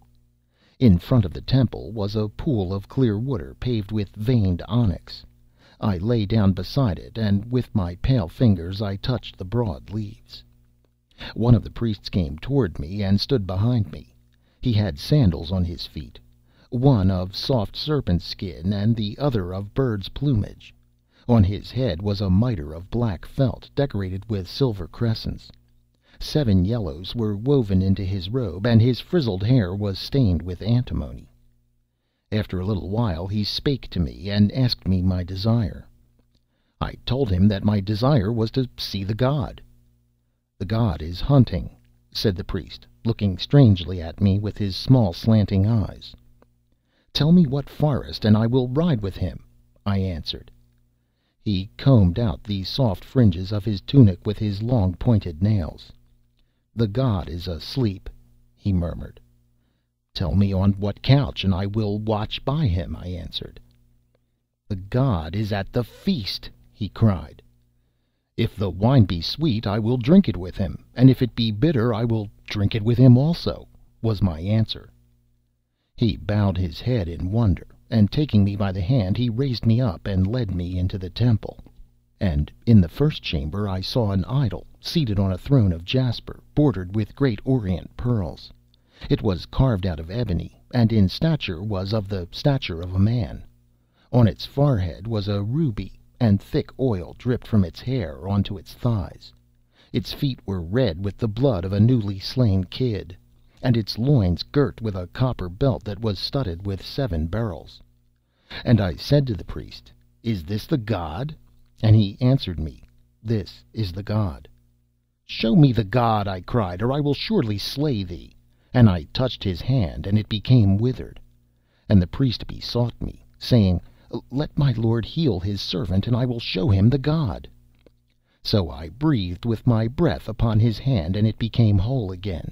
[SPEAKER 1] In front of the temple was a pool of clear water paved with veined onyx. I lay down beside it, and with my pale fingers I touched the broad leaves. One of the priests came toward me and stood behind me. He had sandals on his feet, one of soft serpent skin and the other of bird's plumage. On his head was a mitre of black felt, decorated with silver crescents. 7 yellows were woven into his robe, and his frizzled hair was stained with antimony. After a little while he spake to me, and asked me my desire. I told him that my desire was to see the god. "The god is hunting," said the priest, looking strangely at me with his small slanting eyes. "Tell me what forest, and I will ride with him," I answered. He combed out the soft fringes of his tunic with his long pointed nails. "The god is asleep," he murmured. "Tell me on what couch, and I will watch by him," I answered. "The god is at the feast," he cried. "If the wine be sweet, I will drink it with him, and if it be bitter, I will drink it with him also," was my answer. He bowed his head in wonder, and taking me by the hand, he raised me up and led me into the temple. And in the first chamber I saw an idol, seated on a throne of jasper, bordered with great orient pearls. It was carved out of ebony, and in stature was of the stature of a man. On its forehead was a ruby, and thick oil dripped from its hair onto its thighs. Its feet were red with the blood of a newly slain kid, and its loins girt with a copper belt that was studded with 7 beryls. And I said to the priest, "Is this the god?" And he answered me, "This is the god." "Show me the god," I cried, "or I will surely slay thee." And I touched his hand, and it became withered. And the priest besought me, saying, "Let my lord heal his servant, and I will show him the god." So I breathed with my breath upon his hand, and it became whole again.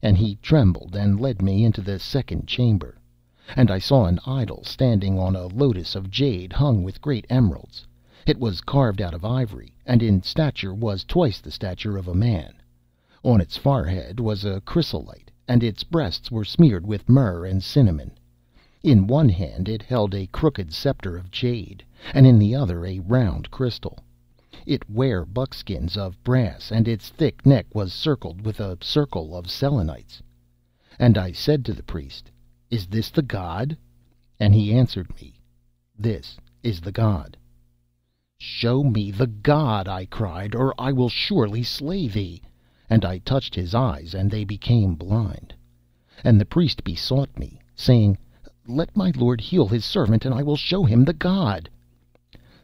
[SPEAKER 1] And he trembled, and led me into the second chamber. And I saw an idol standing on a lotus of jade hung with great emeralds. It was carved out of ivory, and in stature was twice the stature of a man. On its forehead was a chrysolite, and its breasts were smeared with myrrh and cinnamon. In one hand it held a crooked scepter of jade, and in the other a round crystal. It ware buckskins of brass, and its thick neck was circled with a circle of selenites. And I said to the priest, "Is this the god?" And he answered me, "This is the god." "Show me the god," I cried, "or I will surely slay thee." And I touched his eyes, and they became blind. And the priest besought me, saying, "Let my lord heal his servant, and I will show him the god."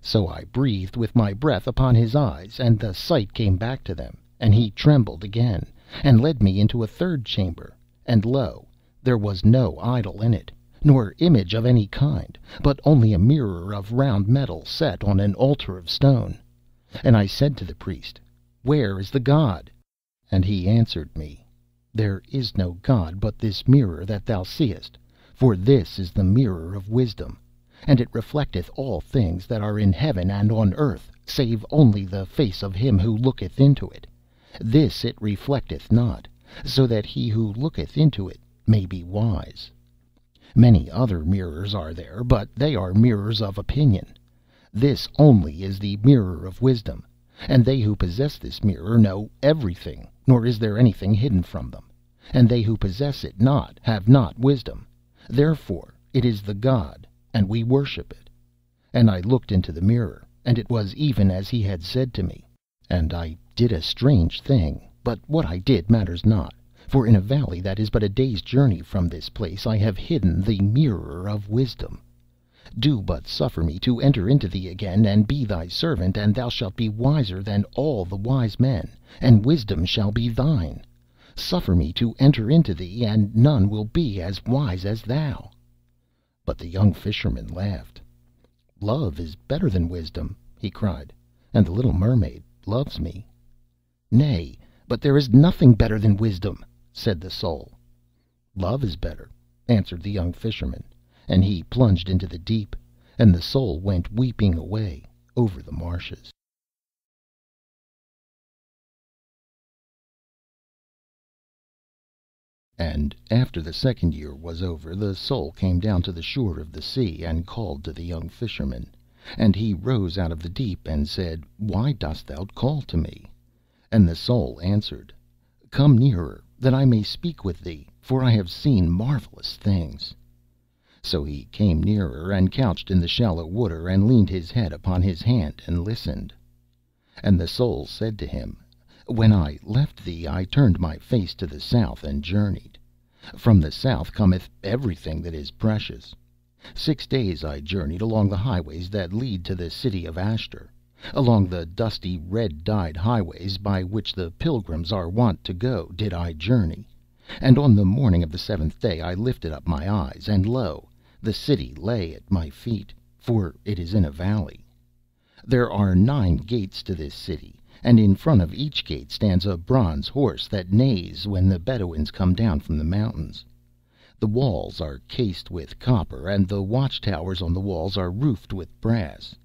[SPEAKER 1] So I breathed with my breath upon his eyes, and the sight came back to them, and he trembled again, and led me into a third chamber. And lo, there was no idol in it, nor image of any kind, but only a mirror of round metal set on an altar of stone. And I said to the priest, "Where is the god?" And he answered me, "There is no god but this mirror that thou seest, for this is the mirror of wisdom, and it reflecteth all things that are in heaven and on earth, save only the face of him who looketh into it. This it reflecteth not, so that he who looketh into it may be wise. Many other mirrors are there, but they are mirrors of opinion. This only is the mirror of wisdom, and they who possess this mirror know everything, nor is there anything hidden from them. And they who possess it not have not wisdom. Therefore it is the god, and we worship it." And I looked into the mirror, and it was even as he had said to me. And I did a strange thing, but what I did matters not, For in a valley that is but a day's journey from this place I have hidden the mirror of wisdom. Do but suffer me to enter into thee again, and be thy servant, and thou shalt be wiser than all the wise men, and wisdom shall be thine. Suffer me to enter into thee, and none will be as wise as thou." But the young Fisherman laughed. "Love is better than wisdom," he cried, "and the little mermaid loves me." "Nay, but there is nothing better than wisdom," said the Soul. "Love is better," answered the young Fisherman, and he plunged into the deep, and the Soul went weeping away over the marshes. And after the second year was over, the Soul came down to the shore of the sea, and called to the young Fisherman. And he rose out of the deep, and said, "Why dost thou call to me?" And the Soul answered, "Come nearer, that I may speak with thee, for I have seen marvelous things." So he came nearer, and couched in the shallow water, and leaned his head upon his hand, and listened. And the Soul said to him, "When I left thee, I turned my face to the south, and journeyed. From the south cometh everything that is precious. 6 days I journeyed along the highways that lead to the city of Ashter, along the dusty, red-dyed highways by which the pilgrims are wont to go did I journey. And on the morning of the 7th day I lifted up my eyes, and lo, the city lay at my feet, for it is in a valley. There are 9 gates to this city, and in front of each gate stands a bronze horse that neighs when the Bedouins come down from the mountains. The walls are cased with copper, and the watchtowers on the walls are roofed with brass.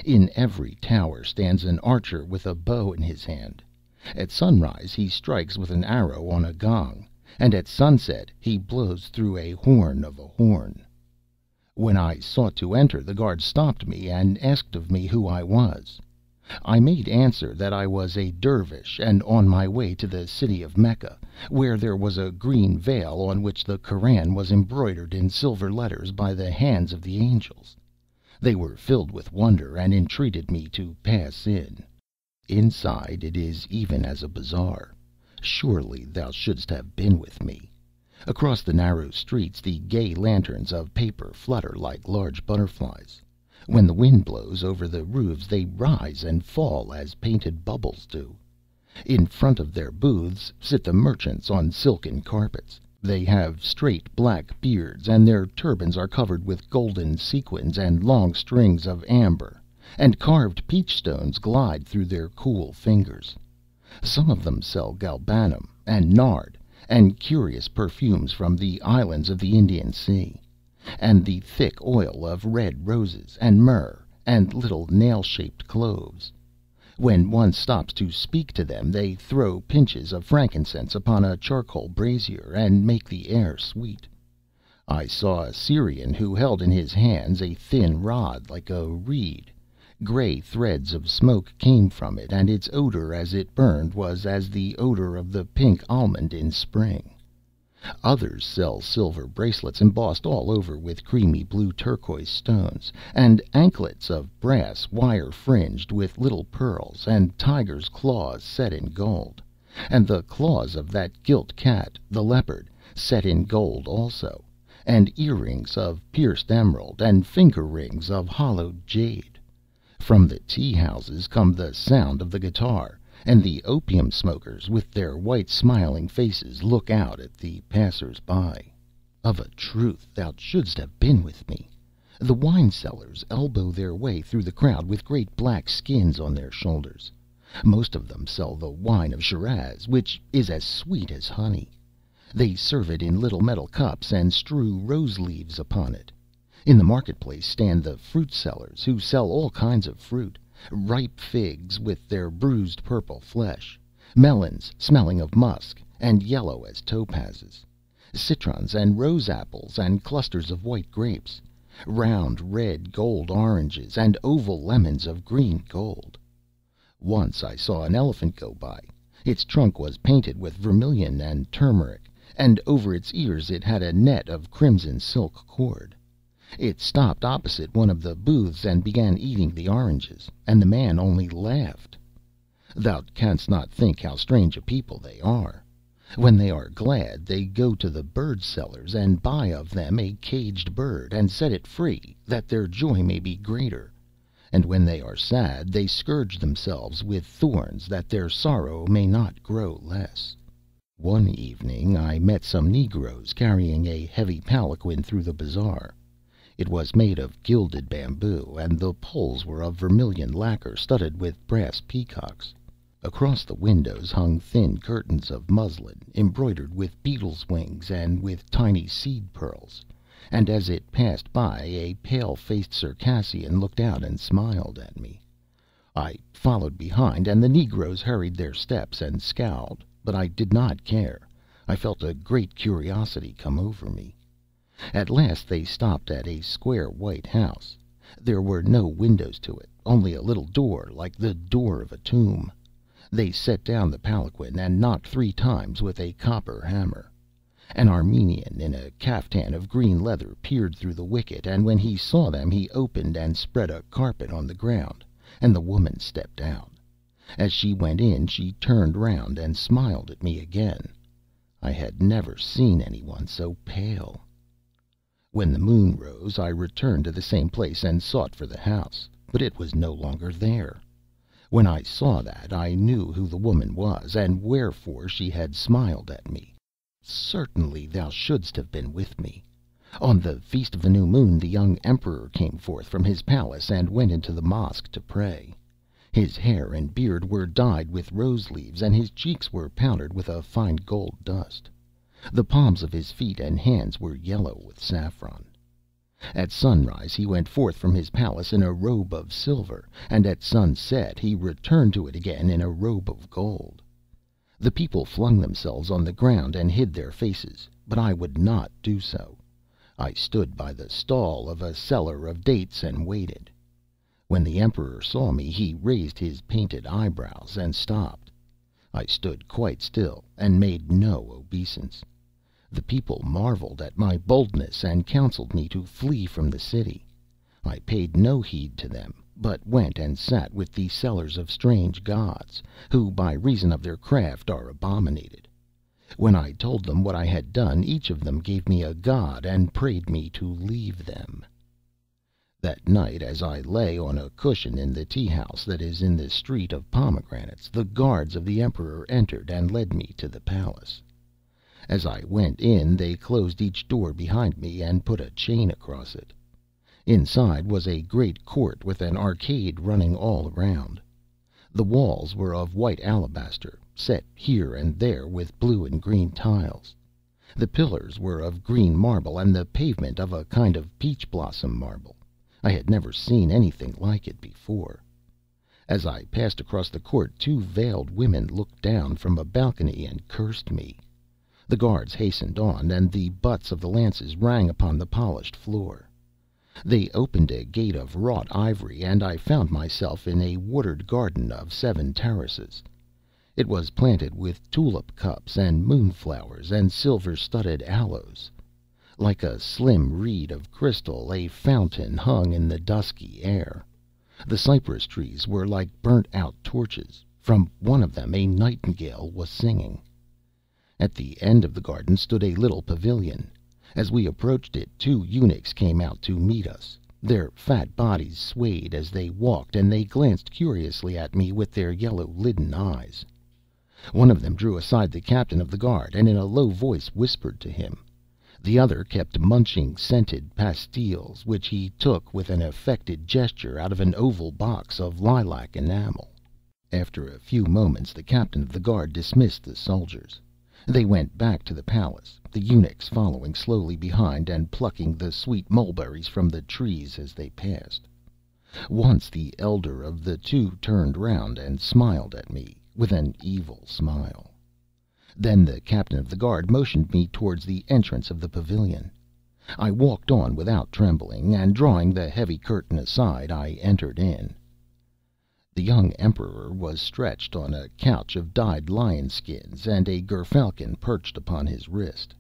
[SPEAKER 1] In every tower stands an archer with a bow in his hand. At sunrise he strikes with an arrow on a gong, and at sunset he blows through a horn of a horn. When I sought to enter, the guard stopped me, and asked of me who I was. I made answer that I was a dervish, and on my way to the city of Mecca, where there was a green veil on which the Koran was embroidered in silver letters by the hands of the angels. They were filled with wonder, and entreated me to pass in. Inside it is even as a bazaar. Surely thou shouldst have been with me. Across the narrow streets the gay lanterns of paper flutter like large butterflies. When the wind blows over the roofs they rise and fall as painted bubbles do. In front of their booths sit the merchants on silken carpets. They have straight black beards, and their turbans are covered with golden sequins and long strings of amber, and carved peach stones glide through their cool fingers. Some of them sell galbanum and nard, and curious perfumes from the islands of the Indian Sea, and the thick oil of red roses, and myrrh, and little nail-shaped cloves. When one stops to speak to them, they throw pinches of frankincense upon a charcoal brazier, and make the air sweet. I saw a Syrian who held in his hands a thin rod like a reed. Gray threads of smoke came from it, and its odor as it burned was as the odor of the pink almond in spring. Others sell silver bracelets embossed all over with creamy blue turquoise stones, and anklets of brass wire fringed with little pearls, and tigers' claws set in gold, and the claws of that gilt cat, the leopard, set in gold also, and earrings of pierced emerald, and finger rings of hollowed jade. From the tea houses come the sound of the guitar, and the opium smokers with their white smiling faces look out at the passers by. Of a truth thou shouldst have been with me. The wine sellers elbow their way through the crowd with great black skins on their shoulders. Most of them sell the wine of Shiraz, which is as sweet as honey. They serve it in little metal cups, and strew rose leaves upon it. In the marketplace stand the fruit sellers, who sell all kinds of fruit: ripe figs with their bruised purple flesh, melons smelling of musk and yellow as topazes, citrons and rose apples and clusters of white grapes, round red gold oranges and oval lemons of green gold. Once I saw an elephant go by. Its trunk was painted with vermilion and turmeric, and over its ears it had a net of crimson silk cord. It stopped opposite one of the booths and began eating the oranges, and the man only laughed. Thou canst not think how strange a people they are. When they are glad, they go to the bird sellers and buy of them a caged bird, and set it free, that their joy may be greater. And when they are sad, they scourge themselves with thorns, that their sorrow may not grow less. One evening I met some negroes carrying a heavy palanquin through the bazaar. It was made of gilded bamboo, and the poles were of vermilion lacquer studded with brass peacocks. Across the windows hung thin curtains of muslin, embroidered with beetles' wings and with tiny seed pearls, and as it passed by a pale-faced Circassian looked out and smiled at me. I followed behind, and the negroes hurried their steps and scowled, but I did not care. I felt a great curiosity come over me. At last they stopped at a square white house. There were no windows to it, only a little door like the door of a tomb. They set down the palanquin and knocked 3 times with a copper hammer. An Armenian in a caftan of green leather peered through the wicket, and when he saw them he opened and spread a carpet on the ground, and the woman stepped out. As she went in she turned round and smiled at me again. I had never seen anyone so pale. When the moon rose I returned to the same place and sought for the house, but it was no longer there. When I saw that, I knew who the woman was, and wherefore she had smiled at me. Certainly thou shouldst have been with me. On the feast of the new moon the young emperor came forth from his palace and went into the mosque to pray. His hair and beard were dyed with rose leaves, and his cheeks were powdered with a fine gold dust. The palms of his feet and hands were yellow with saffron. At sunrise he went forth from his palace in a robe of silver, and at sunset he returned to it again in a robe of gold. The people flung themselves on the ground and hid their faces, but I would not do so. I stood by the stall of a seller of dates and waited. When the emperor saw me he raised his painted eyebrows and stopped. I stood quite still and made no obeisance. The people marveled at my boldness and counseled me to flee from the city. I paid no heed to them, but went and sat with the sellers of strange gods, who by reason of their craft are abominated. When I told them what I had done, each of them gave me a god and prayed me to leave them. That night, as I lay on a cushion in the tea house that is in the Street of Pomegranates, the guards of the emperor entered and led me to the palace. As I went in they closed each door behind me and put a chain across it. Inside was a great court with an arcade running all around. The walls were of white alabaster, set here and there with blue and green tiles. The pillars were of green marble, and the pavement of a kind of peach blossom marble. I had never seen anything like it before. As I passed across the court 2 veiled women looked down from a balcony and cursed me. The guards hastened on, and the butts of the lances rang upon the polished floor. They opened a gate of wrought ivory, and I found myself in a watered garden of 7 terraces. It was planted with tulip cups and moonflowers and silver-studded aloes. Like a slim reed of crystal, a fountain hung in the dusky air. The cypress trees were like burnt-out torches. From one of them a nightingale was singing. At the end of the garden stood a little pavilion. As we approached it, 2 eunuchs came out to meet us. Their fat bodies swayed as they walked, and they glanced curiously at me with their yellow-lidden eyes. One of them drew aside the captain of the guard, and in a low voice whispered to him. The other kept munching scented pastilles, which he took with an affected gesture out of an oval box of lilac enamel. After a few moments the captain of the guard dismissed the soldiers. They went back to the palace, the eunuchs following slowly behind and plucking the sweet mulberries from the trees as they passed. Once the elder of the 2 turned round and smiled at me with an evil smile. Then the captain of the guard motioned me towards the entrance of the pavilion. I walked on without trembling, and drawing the heavy curtain aside, I entered in. The young emperor was stretched on a couch of dyed lion skins, and a gerfalcon perched upon his wrist.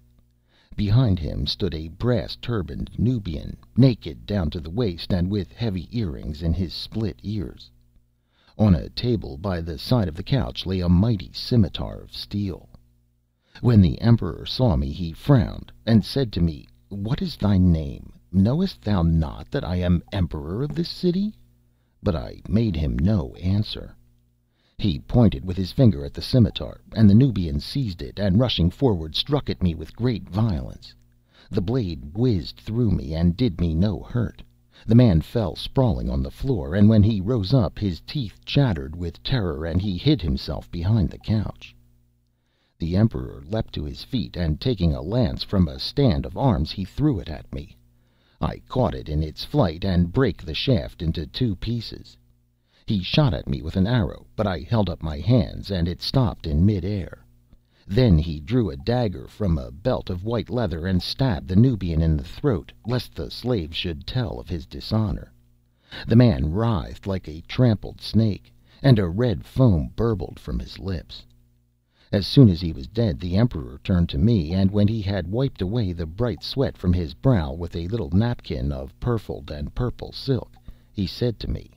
[SPEAKER 1] Behind him stood a brass-turbaned Nubian, naked down to the waist, and with heavy earrings in his split ears. On a table by the side of the couch lay a mighty scimitar of steel. When the Emperor saw me he frowned, and said to me, "What is thy name? Knowest thou not that I am Emperor of this city?" But I made him no answer. He pointed with his finger at the scimitar, and the Nubian seized it, and rushing forward struck at me with great violence. The blade whizzed through me and did me no hurt. The man fell sprawling on the floor, and when he rose up his teeth chattered with terror, and he hid himself behind the couch. The Emperor leapt to his feet, and taking a lance from a stand of arms he threw it at me. I caught it in its flight, and brake the shaft into 2 pieces. He shot at me with an arrow, but I held up my hands, and it stopped in mid air. Then he drew a dagger from a belt of white leather, and stabbed the Nubian in the throat, lest the slave should tell of his dishonor. The man writhed like a trampled snake, and a red foam burbled from his lips. As soon as he was dead, the Emperor turned to me, and when he had wiped away the bright sweat from his brow with a little napkin of purfled and purple silk, he said to me,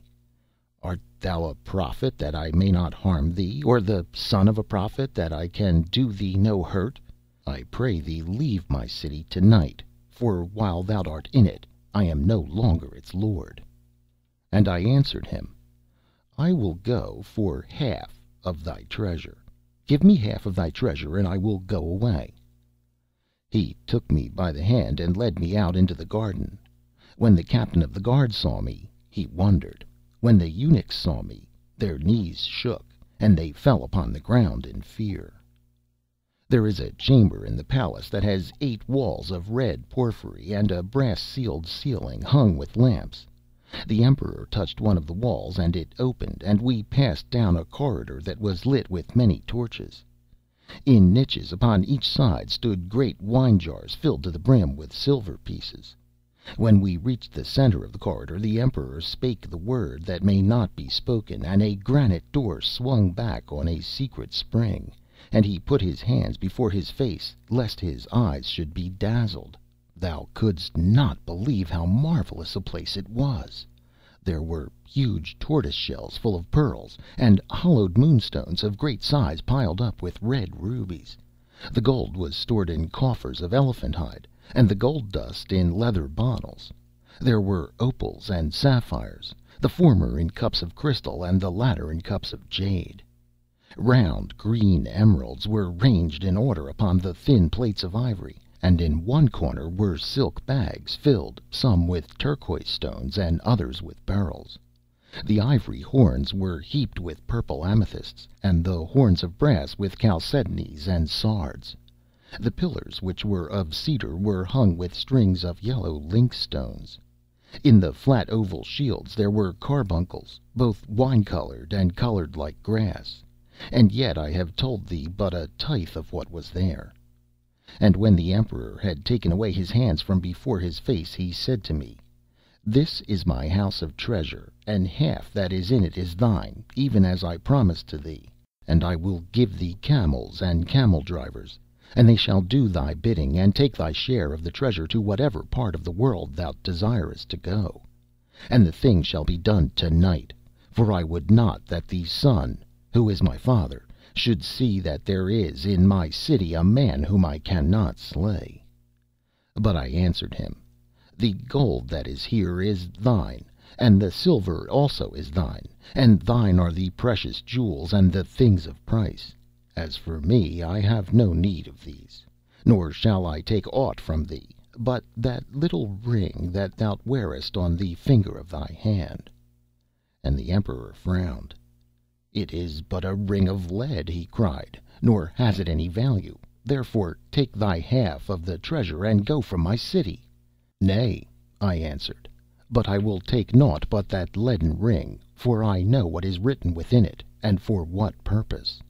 [SPEAKER 1] "Art thou a prophet, that I may not harm thee, or the son of a prophet, that I can do thee no hurt? I pray thee leave my city to night, for while thou art in it, I am no longer its lord." And I answered him, "I will go for half of thy treasure. Give me half of thy treasure, and I will go away." He took me by the hand and led me out into the garden. When the captain of the guard saw me, he wondered. When the eunuchs saw me, their knees shook, and they fell upon the ground in fear. There is a chamber in the palace that has 8 walls of red porphyry, and a brass-sealed ceiling hung with lamps. The Emperor touched one of the walls, and it opened, and we passed down a corridor that was lit with many torches. In niches upon each side stood great wine jars filled to the brim with silver pieces. When we reached the center of the corridor, the Emperor spake the word that may not be spoken, and a granite door swung back on a secret spring, and he put his hands before his face, lest his eyes should be dazzled. Thou couldst not believe how marvelous a place it was. There were huge tortoise shells full of pearls, and hollowed moonstones of great size piled up with red rubies. The gold was stored in coffers of elephant hide, and the gold dust in leather bottles. There were opals and sapphires, the former in cups of crystal, and the latter in cups of jade. Round green emeralds were ranged in order upon the thin plates of ivory, and in one corner were silk bags filled, some with turquoise stones and others with beryls. The ivory horns were heaped with purple amethysts, and the horns of brass with chalcedonies and sards. The pillars, which were of cedar, were hung with strings of yellow lynx stones. In the flat oval shields there were carbuncles, both wine-colored and colored like grass. And yet I have told thee but a tithe of what was there. And when the Emperor had taken away his hands from before his face, he said to me, "This is my house of treasure, and half that is in it is thine, even as I promised to thee. And I will give thee camels and camel drivers, and they shall do thy bidding, and take thy share of the treasure to whatever part of the world thou desirest to go. And the thing shall be done to-night, for I would not that the sun, who is my father, should see that there is in my city a man whom I cannot slay." But I answered him, "The gold that is here is thine, and the silver also is thine, and thine are the precious jewels and the things of price. As for me, I have no need of these, nor shall I take aught from thee, but that little ring that thou wearest on the finger of thy hand." And the Emperor frowned. "It is but a ring of lead," he cried, "nor has it any value. Therefore take thy half of the treasure, and go from my city." "Nay," I answered, "but I will take naught but that leaden ring, for I know what is written within it, and for what purpose."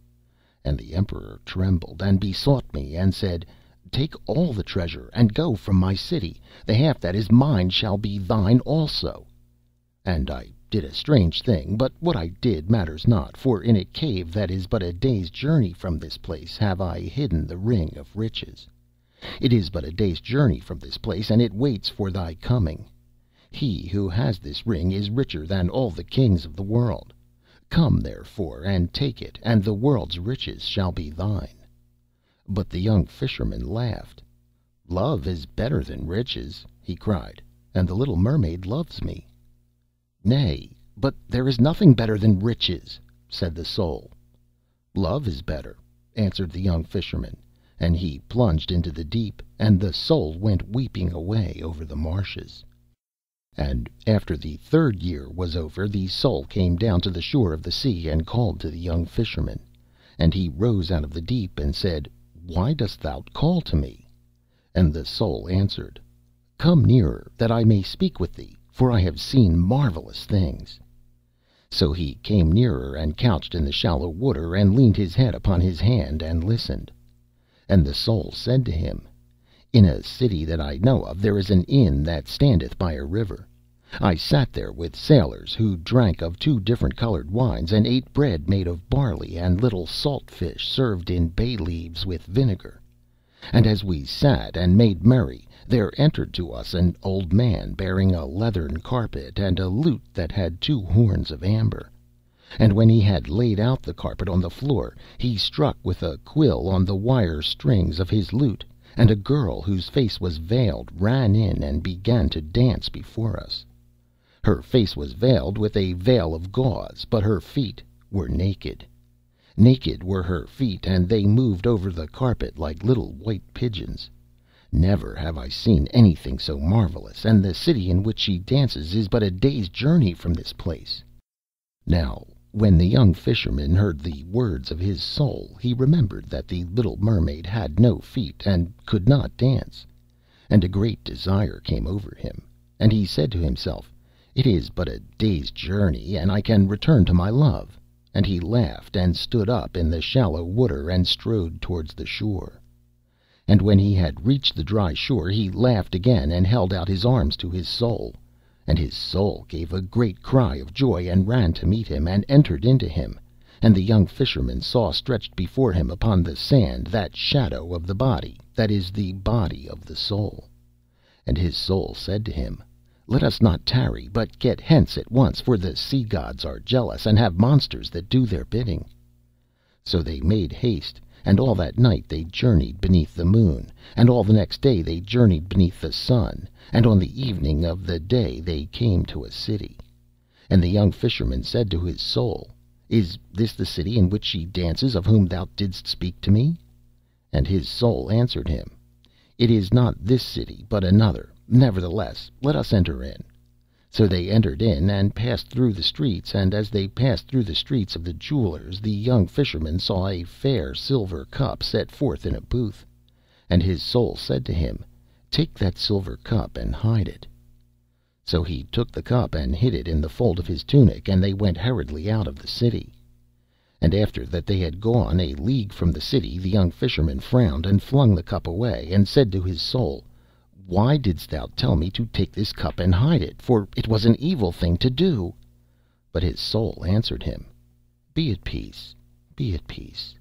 [SPEAKER 1] And the Emperor trembled, and besought me, and said, "Take all the treasure, and go from my city. The half that is mine shall be thine also." And I did a strange thing, but what I did matters not, for in a cave that is but a day's journey from this place have I hidden the ring of riches. It is but a day's journey from this place, and it waits for thy coming. He who has this ring is richer than all the kings of the world. Come, therefore, and take it, and the world's riches shall be thine." But the young Fisherman laughed. "Love is better than riches," he cried, "and the little mermaid loves me." "Nay, but there is nothing better than riches," said the Soul. "Love is better," answered the young Fisherman, and he plunged into the deep, and the Soul went weeping away over the marshes. And after the third year was over, the Soul came down to the shore of the sea and called to the young Fisherman. And he rose out of the deep and said, "Why dost thou call to me?" And the Soul answered, "Come nearer, that I may speak with thee, for I have seen marvelous things." So he came nearer and couched in the shallow water, and leaned his head upon his hand and listened. And the Soul said to him, "In a city that I know of there is an inn that standeth by a river. I sat there with sailors, who drank of two different colored wines, and ate bread made of barley, and little salt fish served in bay leaves with vinegar. And as we sat and made merry, there entered to us an old man, bearing a leathern carpet, and a lute that had two horns of amber. And when he had laid out the carpet on the floor, he struck with a quill on the wire strings of his lute, and a girl whose face was veiled ran in and began to dance before us. Her face was veiled with a veil of gauze, but her feet were naked. Naked were her feet, and they moved over the carpet like little white pigeons. Never have I seen anything so marvelous, and the city in which she dances is but a day's journey from this place." Now, when the young Fisherman heard the words of his Soul, he remembered that the little mermaid had no feet, and could not dance. And a great desire came over him, and he said to himself, "It is but a day's journey, and I can return to my love." And he laughed, and stood up in the shallow water, and strode towards the shore. And when he had reached the dry shore, he laughed again, and held out his arms to his Soul. And his Soul gave a great cry of joy, and ran to meet him, and entered into him. And the young Fisherman saw stretched before him upon the sand that shadow of the body, that is the body of the Soul. And his Soul said to him, "Let us not tarry, but get hence at once, for the sea gods are jealous, and have monsters that do their bidding." So they made haste, and all that night they journeyed beneath the moon, and all the next day they journeyed beneath the sun, and on the evening of the day they came to a city. And the young Fisherman said to his Soul, "Is this the city in which she dances, of whom thou didst speak to me?" And his Soul answered him, "It is not this city, but another. Nevertheless, let us enter in." So they entered in, and passed through the streets, and as they passed through the streets of the jewelers, the young Fisherman saw a fair silver cup set forth in a booth. And his Soul said to him, "Take that silver cup and hide it." So he took the cup and hid it in the fold of his tunic, and they went hurriedly out of the city. And after that they had gone a league from the city, the young Fisherman frowned, and flung the cup away, and said to his Soul, "Why didst thou tell me to take this cup and hide it? For it was an evil thing to do." But his Soul answered him, "Be at peace, be at peace."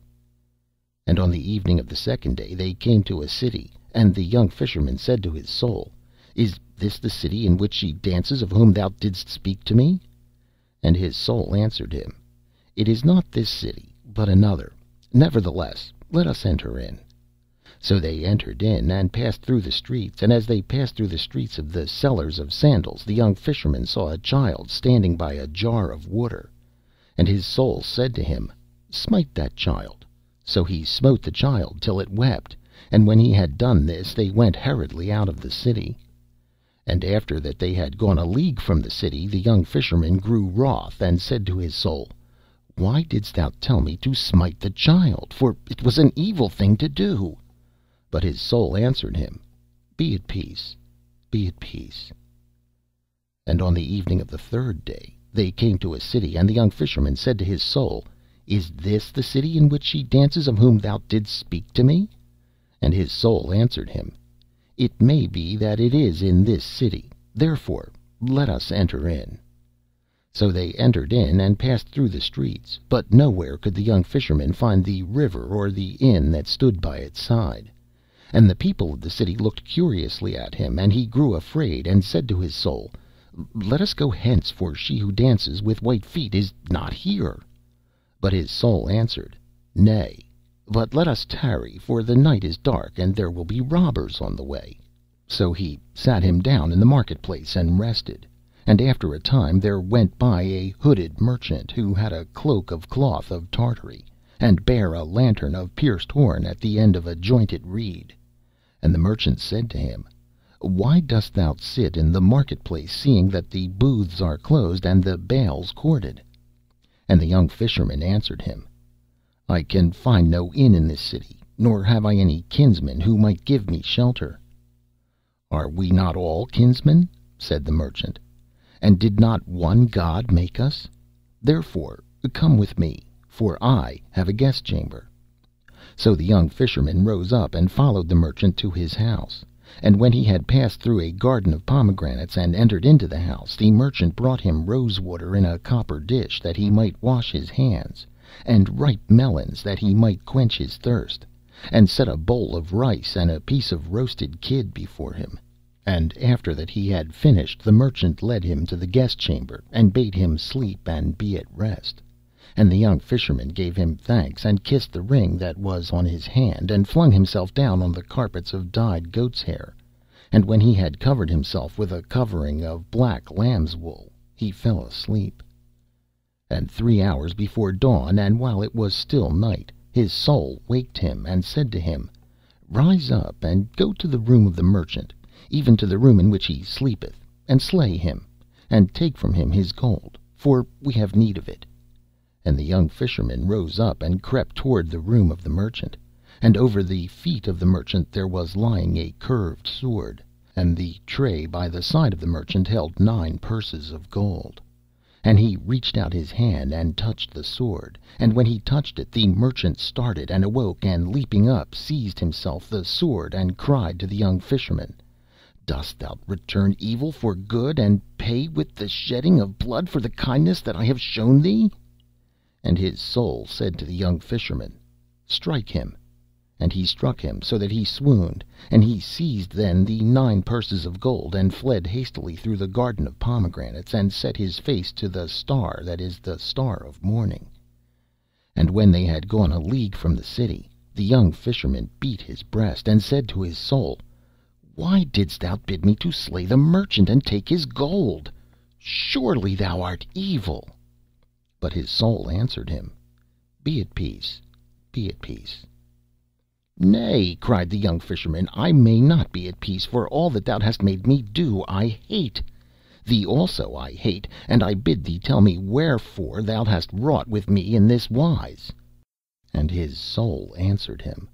[SPEAKER 1] And on the evening of the second day they came to a city, and the young Fisherman said to his Soul, "Is this the city in which she dances, of whom thou didst speak to me?" And his Soul answered him, "It is not this city, but another. Nevertheless, let us enter in." So they entered in, and passed through the streets, and as they passed through the streets of the sellers of sandals, the young Fisherman saw a child standing by a jar of water. And his Soul said to him, "Smite that child." So he smote the child till it wept, and when he had done this they went hurriedly out of the city. And after that they had gone a league from the city, the young Fisherman grew wroth, and said to his Soul, "Why didst thou tell me to smite the child? For it was an evil thing to do." But his Soul answered him, "Be at peace, be at peace." And on the evening of the third day they came to a city, and the young Fisherman said to his Soul, "Is this the city in which she dances, of whom thou didst speak to me?" And his Soul answered him, "It may be that it is in this city, therefore let us enter in." So they entered in, and passed through the streets, but nowhere could the young Fisherman find the river or the inn that stood by its side. And the people of the city looked curiously at him, and he grew afraid, and said to his Soul, "Let us go hence, for she who dances with white feet is not here." But his Soul answered, "Nay, but let us tarry, for the night is dark, and there will be robbers on the way. So he sat him down in the marketplace and rested. And after a time there went by a hooded merchant, who had a cloak of cloth of Tartary, and bare a lantern of pierced horn at the end of a jointed reed. And the merchant said to him, Why dost thou sit in the marketplace, seeing that the booths are closed and the bales corded? And the young fisherman answered him, I can find no inn in this city, nor have I any kinsman who might give me shelter. Are we not all kinsmen? Said the merchant. And did not one God make us? Therefore come with me, for I have a guest chamber. So the young fisherman rose up and followed the merchant to his house. And when he had passed through a garden of pomegranates and entered into the house, the merchant brought him rose water in a copper dish, that he might wash his hands, and ripe melons, that he might quench his thirst, and set a bowl of rice and a piece of roasted kid before him. And after that he had finished, the merchant led him to the guest chamber, and bade him sleep and be at rest. And the young fisherman gave him thanks, and kissed the ring that was on his hand, and flung himself down on the carpets of dyed goat's hair. And when he had covered himself with a covering of black lamb's wool, he fell asleep. And 3 hours before dawn, and while it was still night, his soul waked him, and said to him, Rise up, and go to the room of the merchant, even to the room in which he sleepeth, and slay him, and take from him his gold, for we have need of it. And the young fisherman rose up and crept toward the room of the merchant. And over the feet of the merchant there was lying a curved sword, and the tray by the side of the merchant held 9 purses of gold. And he reached out his hand and touched the sword, and when he touched it, the merchant started and awoke, and leaping up seized himself the sword, and cried to the young fisherman, Dost thou return evil for good, and pay with the shedding of blood for the kindness that I have shown thee? And his soul said to the young fisherman, Strike him. And he struck him, so that he swooned. And he seized then the 9 purses of gold, and fled hastily through the garden of pomegranates, and set his face to the star that is the star of morning. And when they had gone a league from the city, the young fisherman beat his breast, and said to his soul, Why didst thou bid me to slay the merchant, and take his gold? Surely thou art evil. But his soul answered him, Be at peace, be at peace. Nay, cried the young fisherman, I may not be at peace, for all that thou hast made me do I hate. Thee also I hate, and I bid thee tell me wherefore thou hast wrought with me in this wise. And his soul answered him,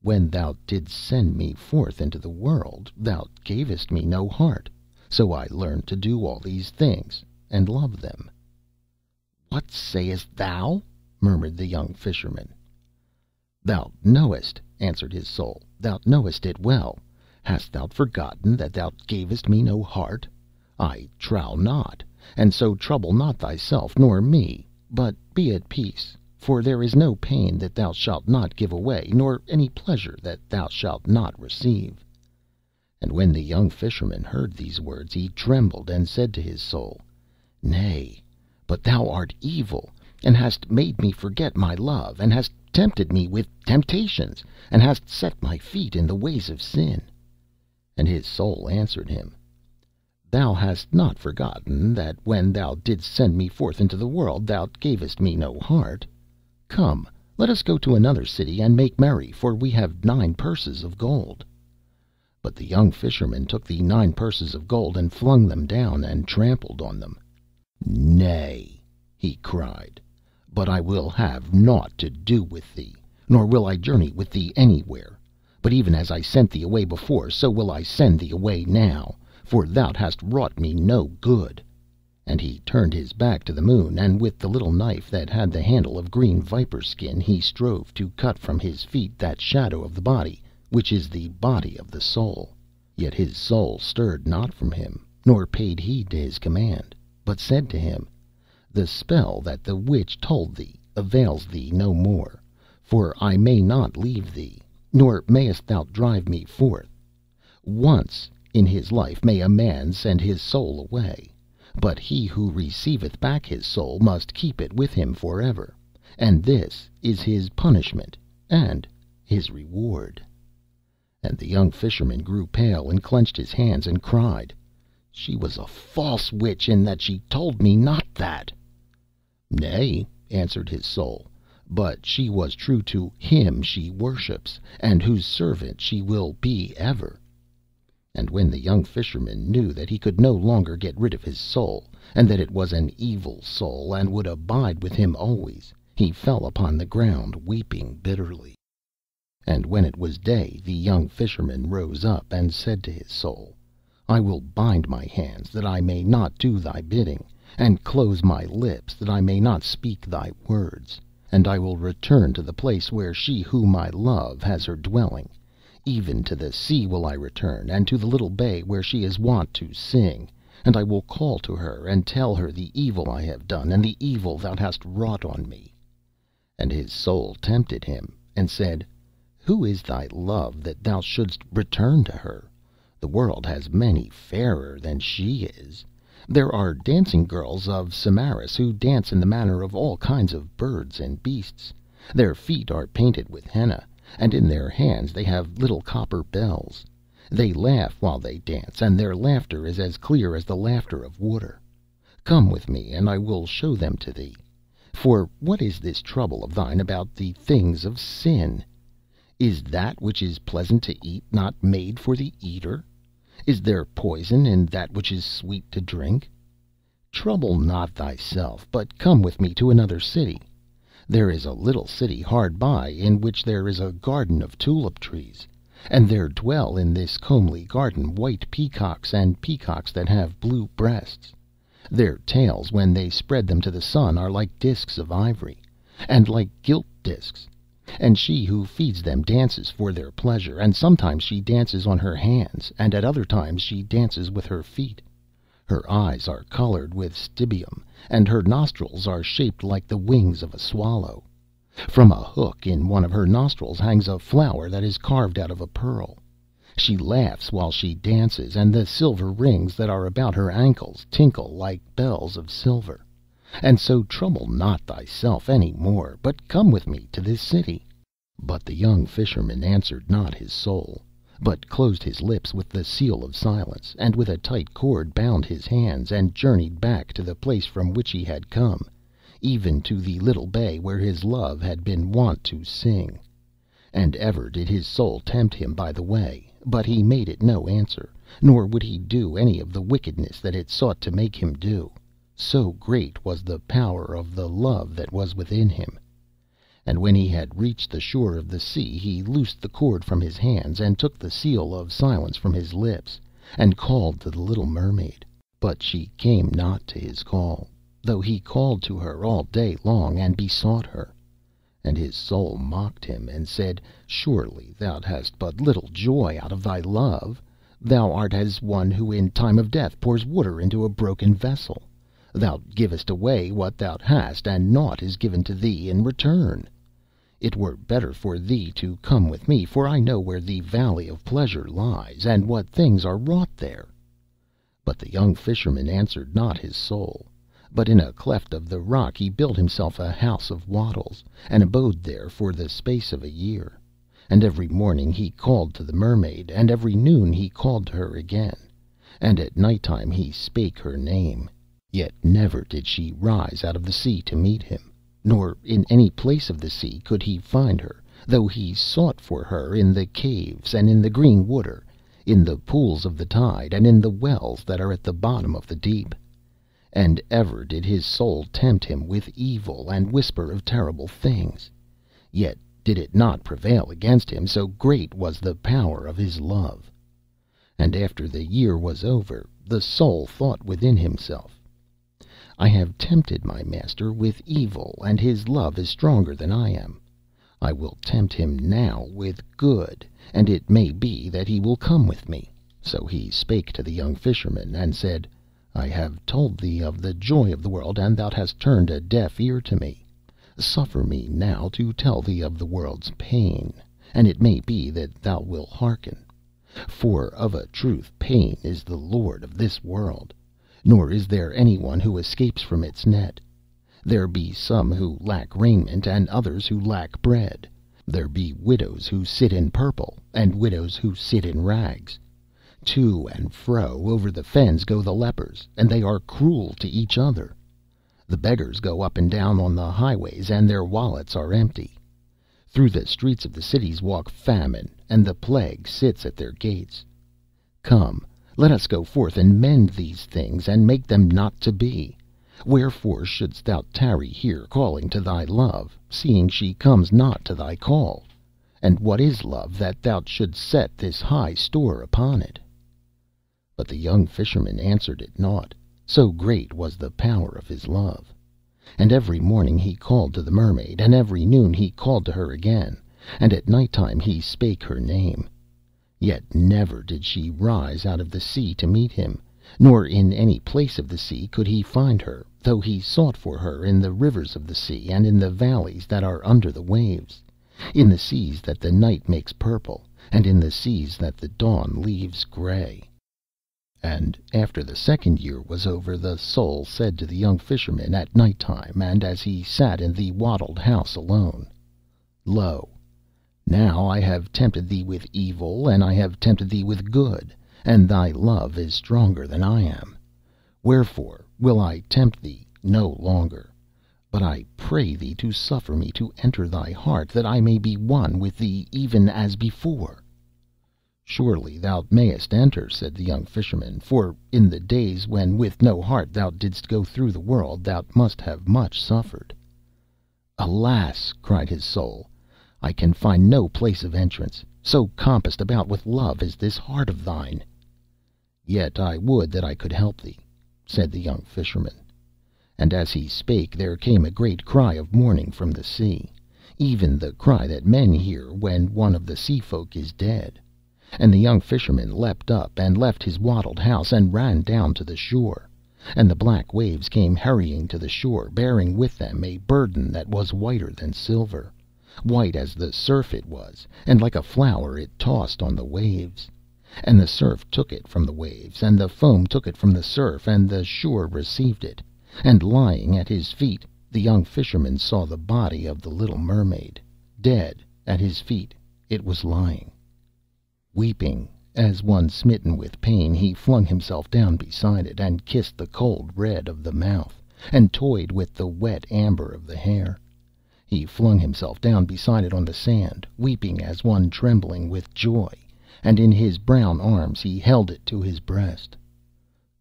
[SPEAKER 1] When thou didst send me forth into the world, thou gavest me no heart, so I learned to do all these things, and love them. What sayest thou? Murmured the young fisherman. Thou knowest, answered his soul, thou knowest it well. Hast thou forgotten that thou gavest me no heart? I trow not, and so trouble not thyself nor me, but be at peace, for there is no pain that thou shalt not give away, nor any pleasure that thou shalt not receive. And when the young fisherman heard these words, he trembled, and said to his soul, Nay, but thou art evil, and hast made me forget my love, and hast tempted me with temptations, and hast set my feet in the ways of sin. And his soul answered him, Thou hast not forgotten that when thou didst send me forth into the world, thou gavest me no heart. Come, let us go to another city, and make merry, for we have 9 purses of gold. But the young fisherman took the 9 purses of gold, and flung them down, and trampled on them. Nay, he cried, but I will have naught to do with thee, nor will I journey with thee anywhere. But even as I sent thee away before, so will I send thee away now, for thou hast wrought me no good. And he turned his back to the moon, and with the little knife that had the handle of green viper skin, he strove to cut from his feet that shadow of the body, which is the body of the soul. Yet his soul stirred not from him, nor paid heed to his command, but said to him, The spell that the witch told thee avails thee no more, for I may not leave thee, nor mayest thou drive me forth. Once in his life may a man send his soul away, but he who receiveth back his soul must keep it with him for ever, and this is his punishment, and his reward." And the young Fisherman grew pale, and clenched his hands, and cried, "She was a false witch, in that she told me not that." "Nay," answered his Soul, "but she was true to him she worships, and whose servant she will be ever." And when the young Fisherman knew that he could no longer get rid of his soul, and that it was an evil soul, and would abide with him always, he fell upon the ground, weeping bitterly. And when it was day, the young Fisherman rose up, and said to his Soul, "I will bind my hands, that I may not do thy bidding, and close my lips, that I may not speak thy words. And I will return to the place where she whom I love has her dwelling. Even to the sea will I return, and to the little bay where she is wont to sing. And I will call to her, and tell her the evil I have done, and the evil thou hast wrought on me." And his Soul tempted him, and said, "Who is thy love, that thou shouldst return to her? The world has many fairer than she is. There are dancing girls of Samaris, who dance in the manner of all kinds of birds and beasts. Their feet are painted with henna, and in their hands they have little copper bells. They laugh while they dance, and their laughter is as clear as the laughter of water. Come with me, and I will show them to thee. For what is this trouble of thine about the things of sin? Is that which is pleasant to eat not made for the eater? Is there poison in that which is sweet to drink? Trouble not thyself, but come with me to another city. There is a little city hard by, in which there is a garden of tulip trees, and there dwell in this comely garden white peacocks, and peacocks that have blue breasts. Their tails, when they spread them to the sun, are like disks of ivory, and like gilt disks. And she who feeds them dances for their pleasure, and sometimes she dances on her hands, and at other times she dances with her feet. Her eyes are coloured with stibium, and her nostrils are shaped like the wings of a swallow. From a hook in one of her nostrils hangs a flower that is carved out of a pearl. She laughs while she dances, and the silver rings that are about her ankles tinkle like bells of silver. And so trouble not thyself any more, but come with me to this city." But the young Fisherman answered not his Soul, but closed his lips with the seal of silence, and with a tight cord bound his hands, and journeyed back to the place from which he had come, even to the little bay where his love had been wont to sing. And ever did his Soul tempt him by the way, but he made it no answer, nor would he do any of the wickedness that it sought to make him do. So great was the power of the love that was within him. And when he had reached the shore of the sea, he loosed the cord from his hands, and took the seal of silence from his lips, and called to the little mermaid. But she came not to his call, though he called to her all day long, and besought her. And his Soul mocked him, and said, "Surely thou hast but little joy out of thy love. Thou art as one who in time of death pours water into a broken vessel. Thou givest away what thou hast, and naught is given to thee in return. It were better for thee to come with me, for I know where the valley of pleasure lies, and what things are wrought there." But the young Fisherman answered not his Soul, but in a cleft of the rock he built himself a house of wattles, and abode there for the space of a year. And every morning he called to the mermaid, and every noon he called to her again, and at night time he spake her name. Yet never did she rise out of the sea to meet him, nor in any place of the sea could he find her, though he sought for her in the caves, and in the green water, in the pools of the tide, and in the wells that are at the bottom of the deep. And ever did his Soul tempt him with evil, and whisper of terrible things. Yet did it not prevail against him, so great was the power of his love. And after the year was over, the Soul thought within himself, "I have tempted my master with evil, and his love is stronger than I am. I will tempt him now with good, and it may be that he will come with me." So he spake to the young Fisherman, and said, "I have told thee of the joy of the world, and thou hast turned a deaf ear to me. Suffer me now to tell thee of the world's pain, and it may be that thou wilt hearken. For of a truth pain is the lord of this world, nor is there any one who escapes from its net. There be some who lack raiment, and others who lack bread. There be widows who sit in purple, and widows who sit in rags. To and fro over the fens go the lepers, and they are cruel to each other. The beggars go up and down on the highways, and their wallets are empty. Through the streets of the cities walk famine, and the plague sits at their gates. Come, let us go forth and mend these things, and make them not to be. Wherefore shouldst thou tarry here calling to thy love, seeing she comes not to thy call? And what is love, that thou shouldst set this high store upon it? But the young Fisherman answered it naught, so great was the power of his love. And every morning he called to the mermaid, and every noon he called to her again, and at night time he spake her name. Yet never did she rise out of the sea to meet him, nor in any place of the sea could he find her, though he sought for her in the rivers of the sea, and in the valleys that are under the waves, in the seas that the night makes purple, and in the seas that the dawn leaves grey. And after the second year was over, the Soul said to the young Fisherman at night time, and as he sat in the wattled house alone, Lo, now I have tempted thee with evil, and I have tempted thee with good, and thy love is stronger than I am. Wherefore will I tempt thee no longer, but I pray thee to suffer me to enter thy heart, that I may be one with thee even as before. Surely thou mayest enter, said the young Fisherman, for in the days when with no heart thou didst go through the world, thou must have much suffered. Alas, cried his Soul, I can find no place of entrance, so compassed about with love is this heart of thine. Yet I would that I could help thee, said the young Fisherman. And as he spake there came a great cry of mourning from the sea, even the cry that men hear when one of the sea folk is dead. And the young Fisherman leapt up, and left his wattled house, and ran down to the shore. And the black waves came hurrying to the shore, bearing with them a burden that was whiter than silver, white as the surf it was, and like a flower it tossed on the waves. And the surf took it from the waves, and the foam took it from the surf, and the shore received it. And lying at his feet, the young Fisherman saw the body of the little mermaid. Dead at his feet it was lying. Weeping, as one smitten with pain, he flung himself down beside it, and kissed the cold red of the mouth, and toyed with the wet amber of the hair. He flung himself down beside it on the sand, weeping as one trembling with joy, and in his brown arms he held it to his breast.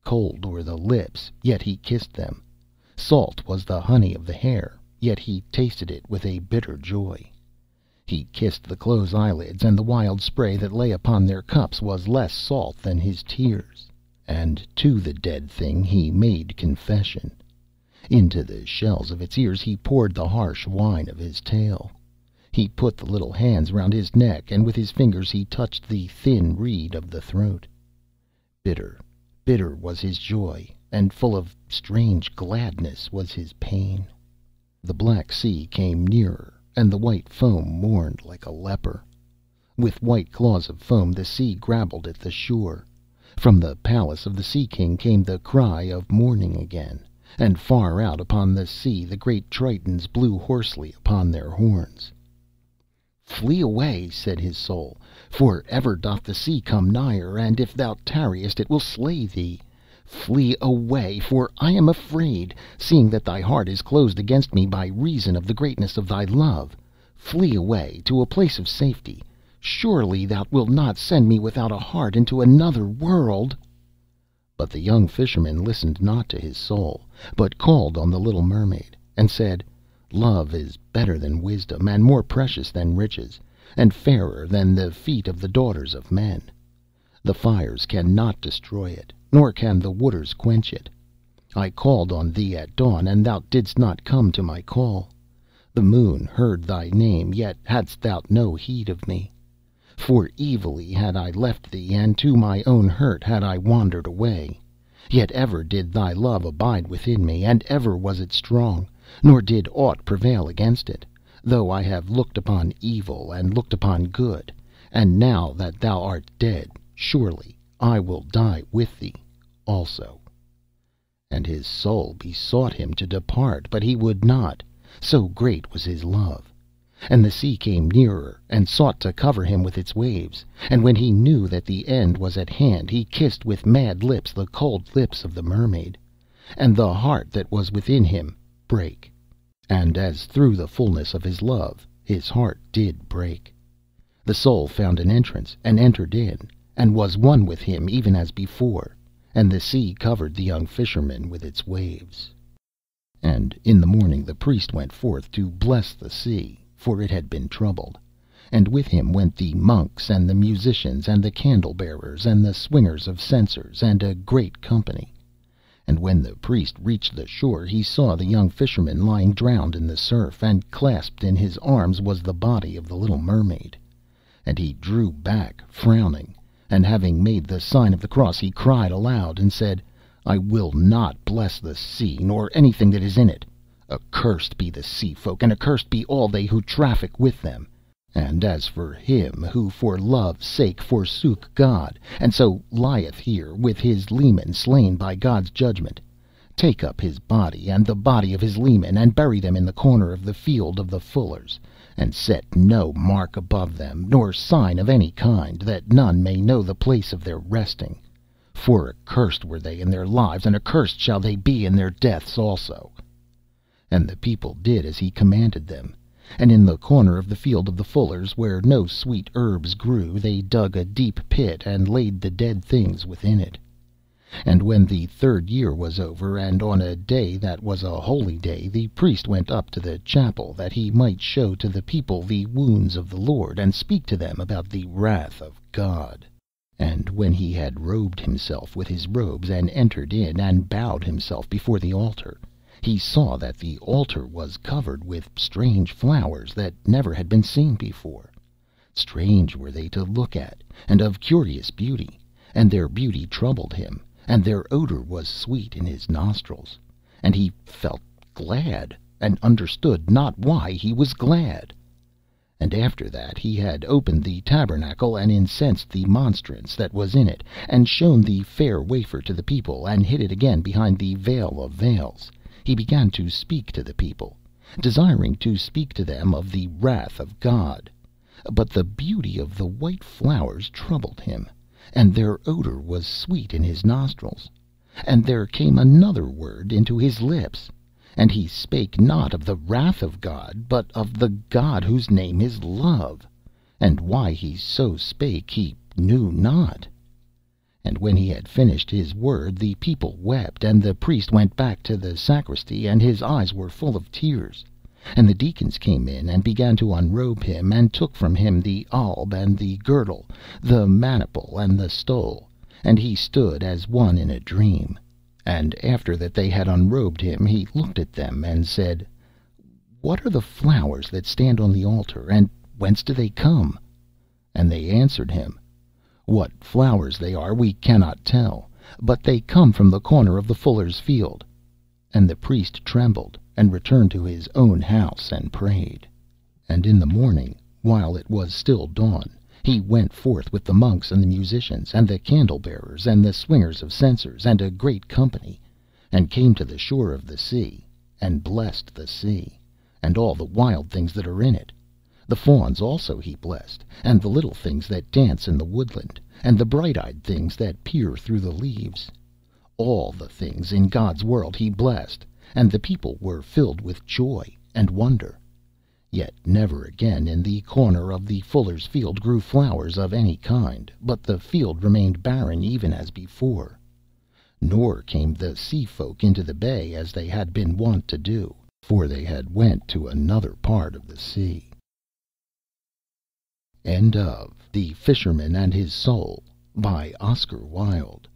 [SPEAKER 1] Cold were the lips, yet he kissed them. Salt was the honey of the hair, yet he tasted it with a bitter joy. He kissed the closed eyelids, and the wild spray that lay upon their cups was less salt than his tears. And to the dead thing he made confession. Into the shells of its ears he poured the harsh wine of his tale. He put the little hands round his neck, and with his fingers he touched the thin reed of the throat. Bitter, bitter was his joy, and full of strange gladness was his pain. The black sea came nearer, and the white foam mourned like a leper. With white claws of foam the sea grabbled at the shore. From the palace of the Sea King came the cry of mourning again, and far out upon the sea the great Tritons blew hoarsely upon their horns. Flee away, said his Soul, for ever doth the sea come nigher, and if thou tarriest it will slay thee. Flee away, for I am afraid, seeing that thy heart is closed against me by reason of the greatness of thy love. Flee away to a place of safety. Surely thou wilt not send me without a heart into another world. But the young Fisherman listened not to his Soul, but called on the little mermaid, and said, Love is better than wisdom, and more precious than riches, and fairer than the feet of the daughters of men. The fires cannot destroy it, nor can the waters quench it. I called on thee at dawn, and thou didst not come to my call. The moon heard thy name, yet hadst thou no heed of me. For evilly had I left thee, and to my own hurt had I wandered away. Yet ever did thy love abide within me, and ever was it strong, nor did aught prevail against it, though I have looked upon evil and looked upon good. And now that thou art dead, surely I will die with thee also. And his Soul besought him to depart, but he would not, so great was his love. And the sea came nearer, and sought to cover him with its waves. And when he knew that the end was at hand, he kissed with mad lips the cold lips of the mermaid. And the heart that was within him brake. And as through the fullness of his love, his heart did break. The soul found an entrance, and entered in, and was one with him even as before. And the sea covered the young fisherman with its waves. And in the morning the priest went forth to bless the sea, for it had been troubled. And with him went the monks, and the musicians, and the candle bearers, and the swingers of censers, and a great company. And when the priest reached the shore, he saw the young fisherman lying drowned in the surf, and clasped in his arms was the body of the little mermaid. And he drew back, frowning, and having made the sign of the cross, he cried aloud, and said, I will not bless the sea, nor anything that is in it. Accursed be the sea folk, and accursed be all they who traffic with them. And as for him who for love's sake forsook God, and so lieth here with his leman slain by God's judgment, take up his body and the body of his leman, and bury them in the corner of the field of the fullers, and set no mark above them, nor sign of any kind, that none may know the place of their resting. For accursed were they in their lives, and accursed shall they be in their deaths also. And the people did as he commanded them. And in the corner of the field of the fullers, where no sweet herbs grew, they dug a deep pit, and laid the dead things within it. And when the 3rd year was over, and on a day that was a holy day, the priest went up to the chapel, that he might show to the people the wounds of the Lord, and speak to them about the wrath of God. And when he had robed himself with his robes, and entered in, and bowed himself before the altar, he saw that the altar was covered with strange flowers that never had been seen before. Strange were they to look at, and of curious beauty, and their beauty troubled him, and their odor was sweet in his nostrils. And he felt glad, and understood not why he was glad. And after that he had opened the tabernacle, and incensed the monstrance that was in it, and shown the fair wafer to the people, and hid it again behind the veil of veils, he began to speak to the people, desiring to speak to them of the wrath of God. But the beauty of the white flowers troubled him, and their odor was sweet in his nostrils. And there came another word into his lips, and he spake not of the wrath of God, but of the God whose name is Love. And why he so spake he knew not. And when he had finished his word, the people wept, and the priest went back to the sacristy, and his eyes were full of tears. And the deacons came in, and began to unrobe him, and took from him the alb, and the girdle, the maniple, and the stole, and he stood as one in a dream. And after that they had unrobed him, he looked at them, and said, What are the flowers that stand on the altar, and whence do they come? And they answered him, What flowers they are we cannot tell, but they come from the corner of the fuller's field. And the priest trembled, and returned to his own house, and prayed. And in the morning, while it was still dawn, he went forth with the monks, and the musicians, and the candle bearers, and the swingers of censers, and a great company, and came to the shore of the sea, and blessed the sea, and all the wild things that are in it. The fawns also he blessed, and the little things that dance in the woodland, and the bright-eyed things that peer through the leaves. All the things in God's world he blessed, and the people were filled with joy and wonder. Yet never again in the corner of the fuller's field grew flowers of any kind, but the field remained barren even as before. Nor came the sea folk into the bay as they had been wont to do, for they had went to another part of the sea. End of The Fisherman and His Soul by Oscar Wilde.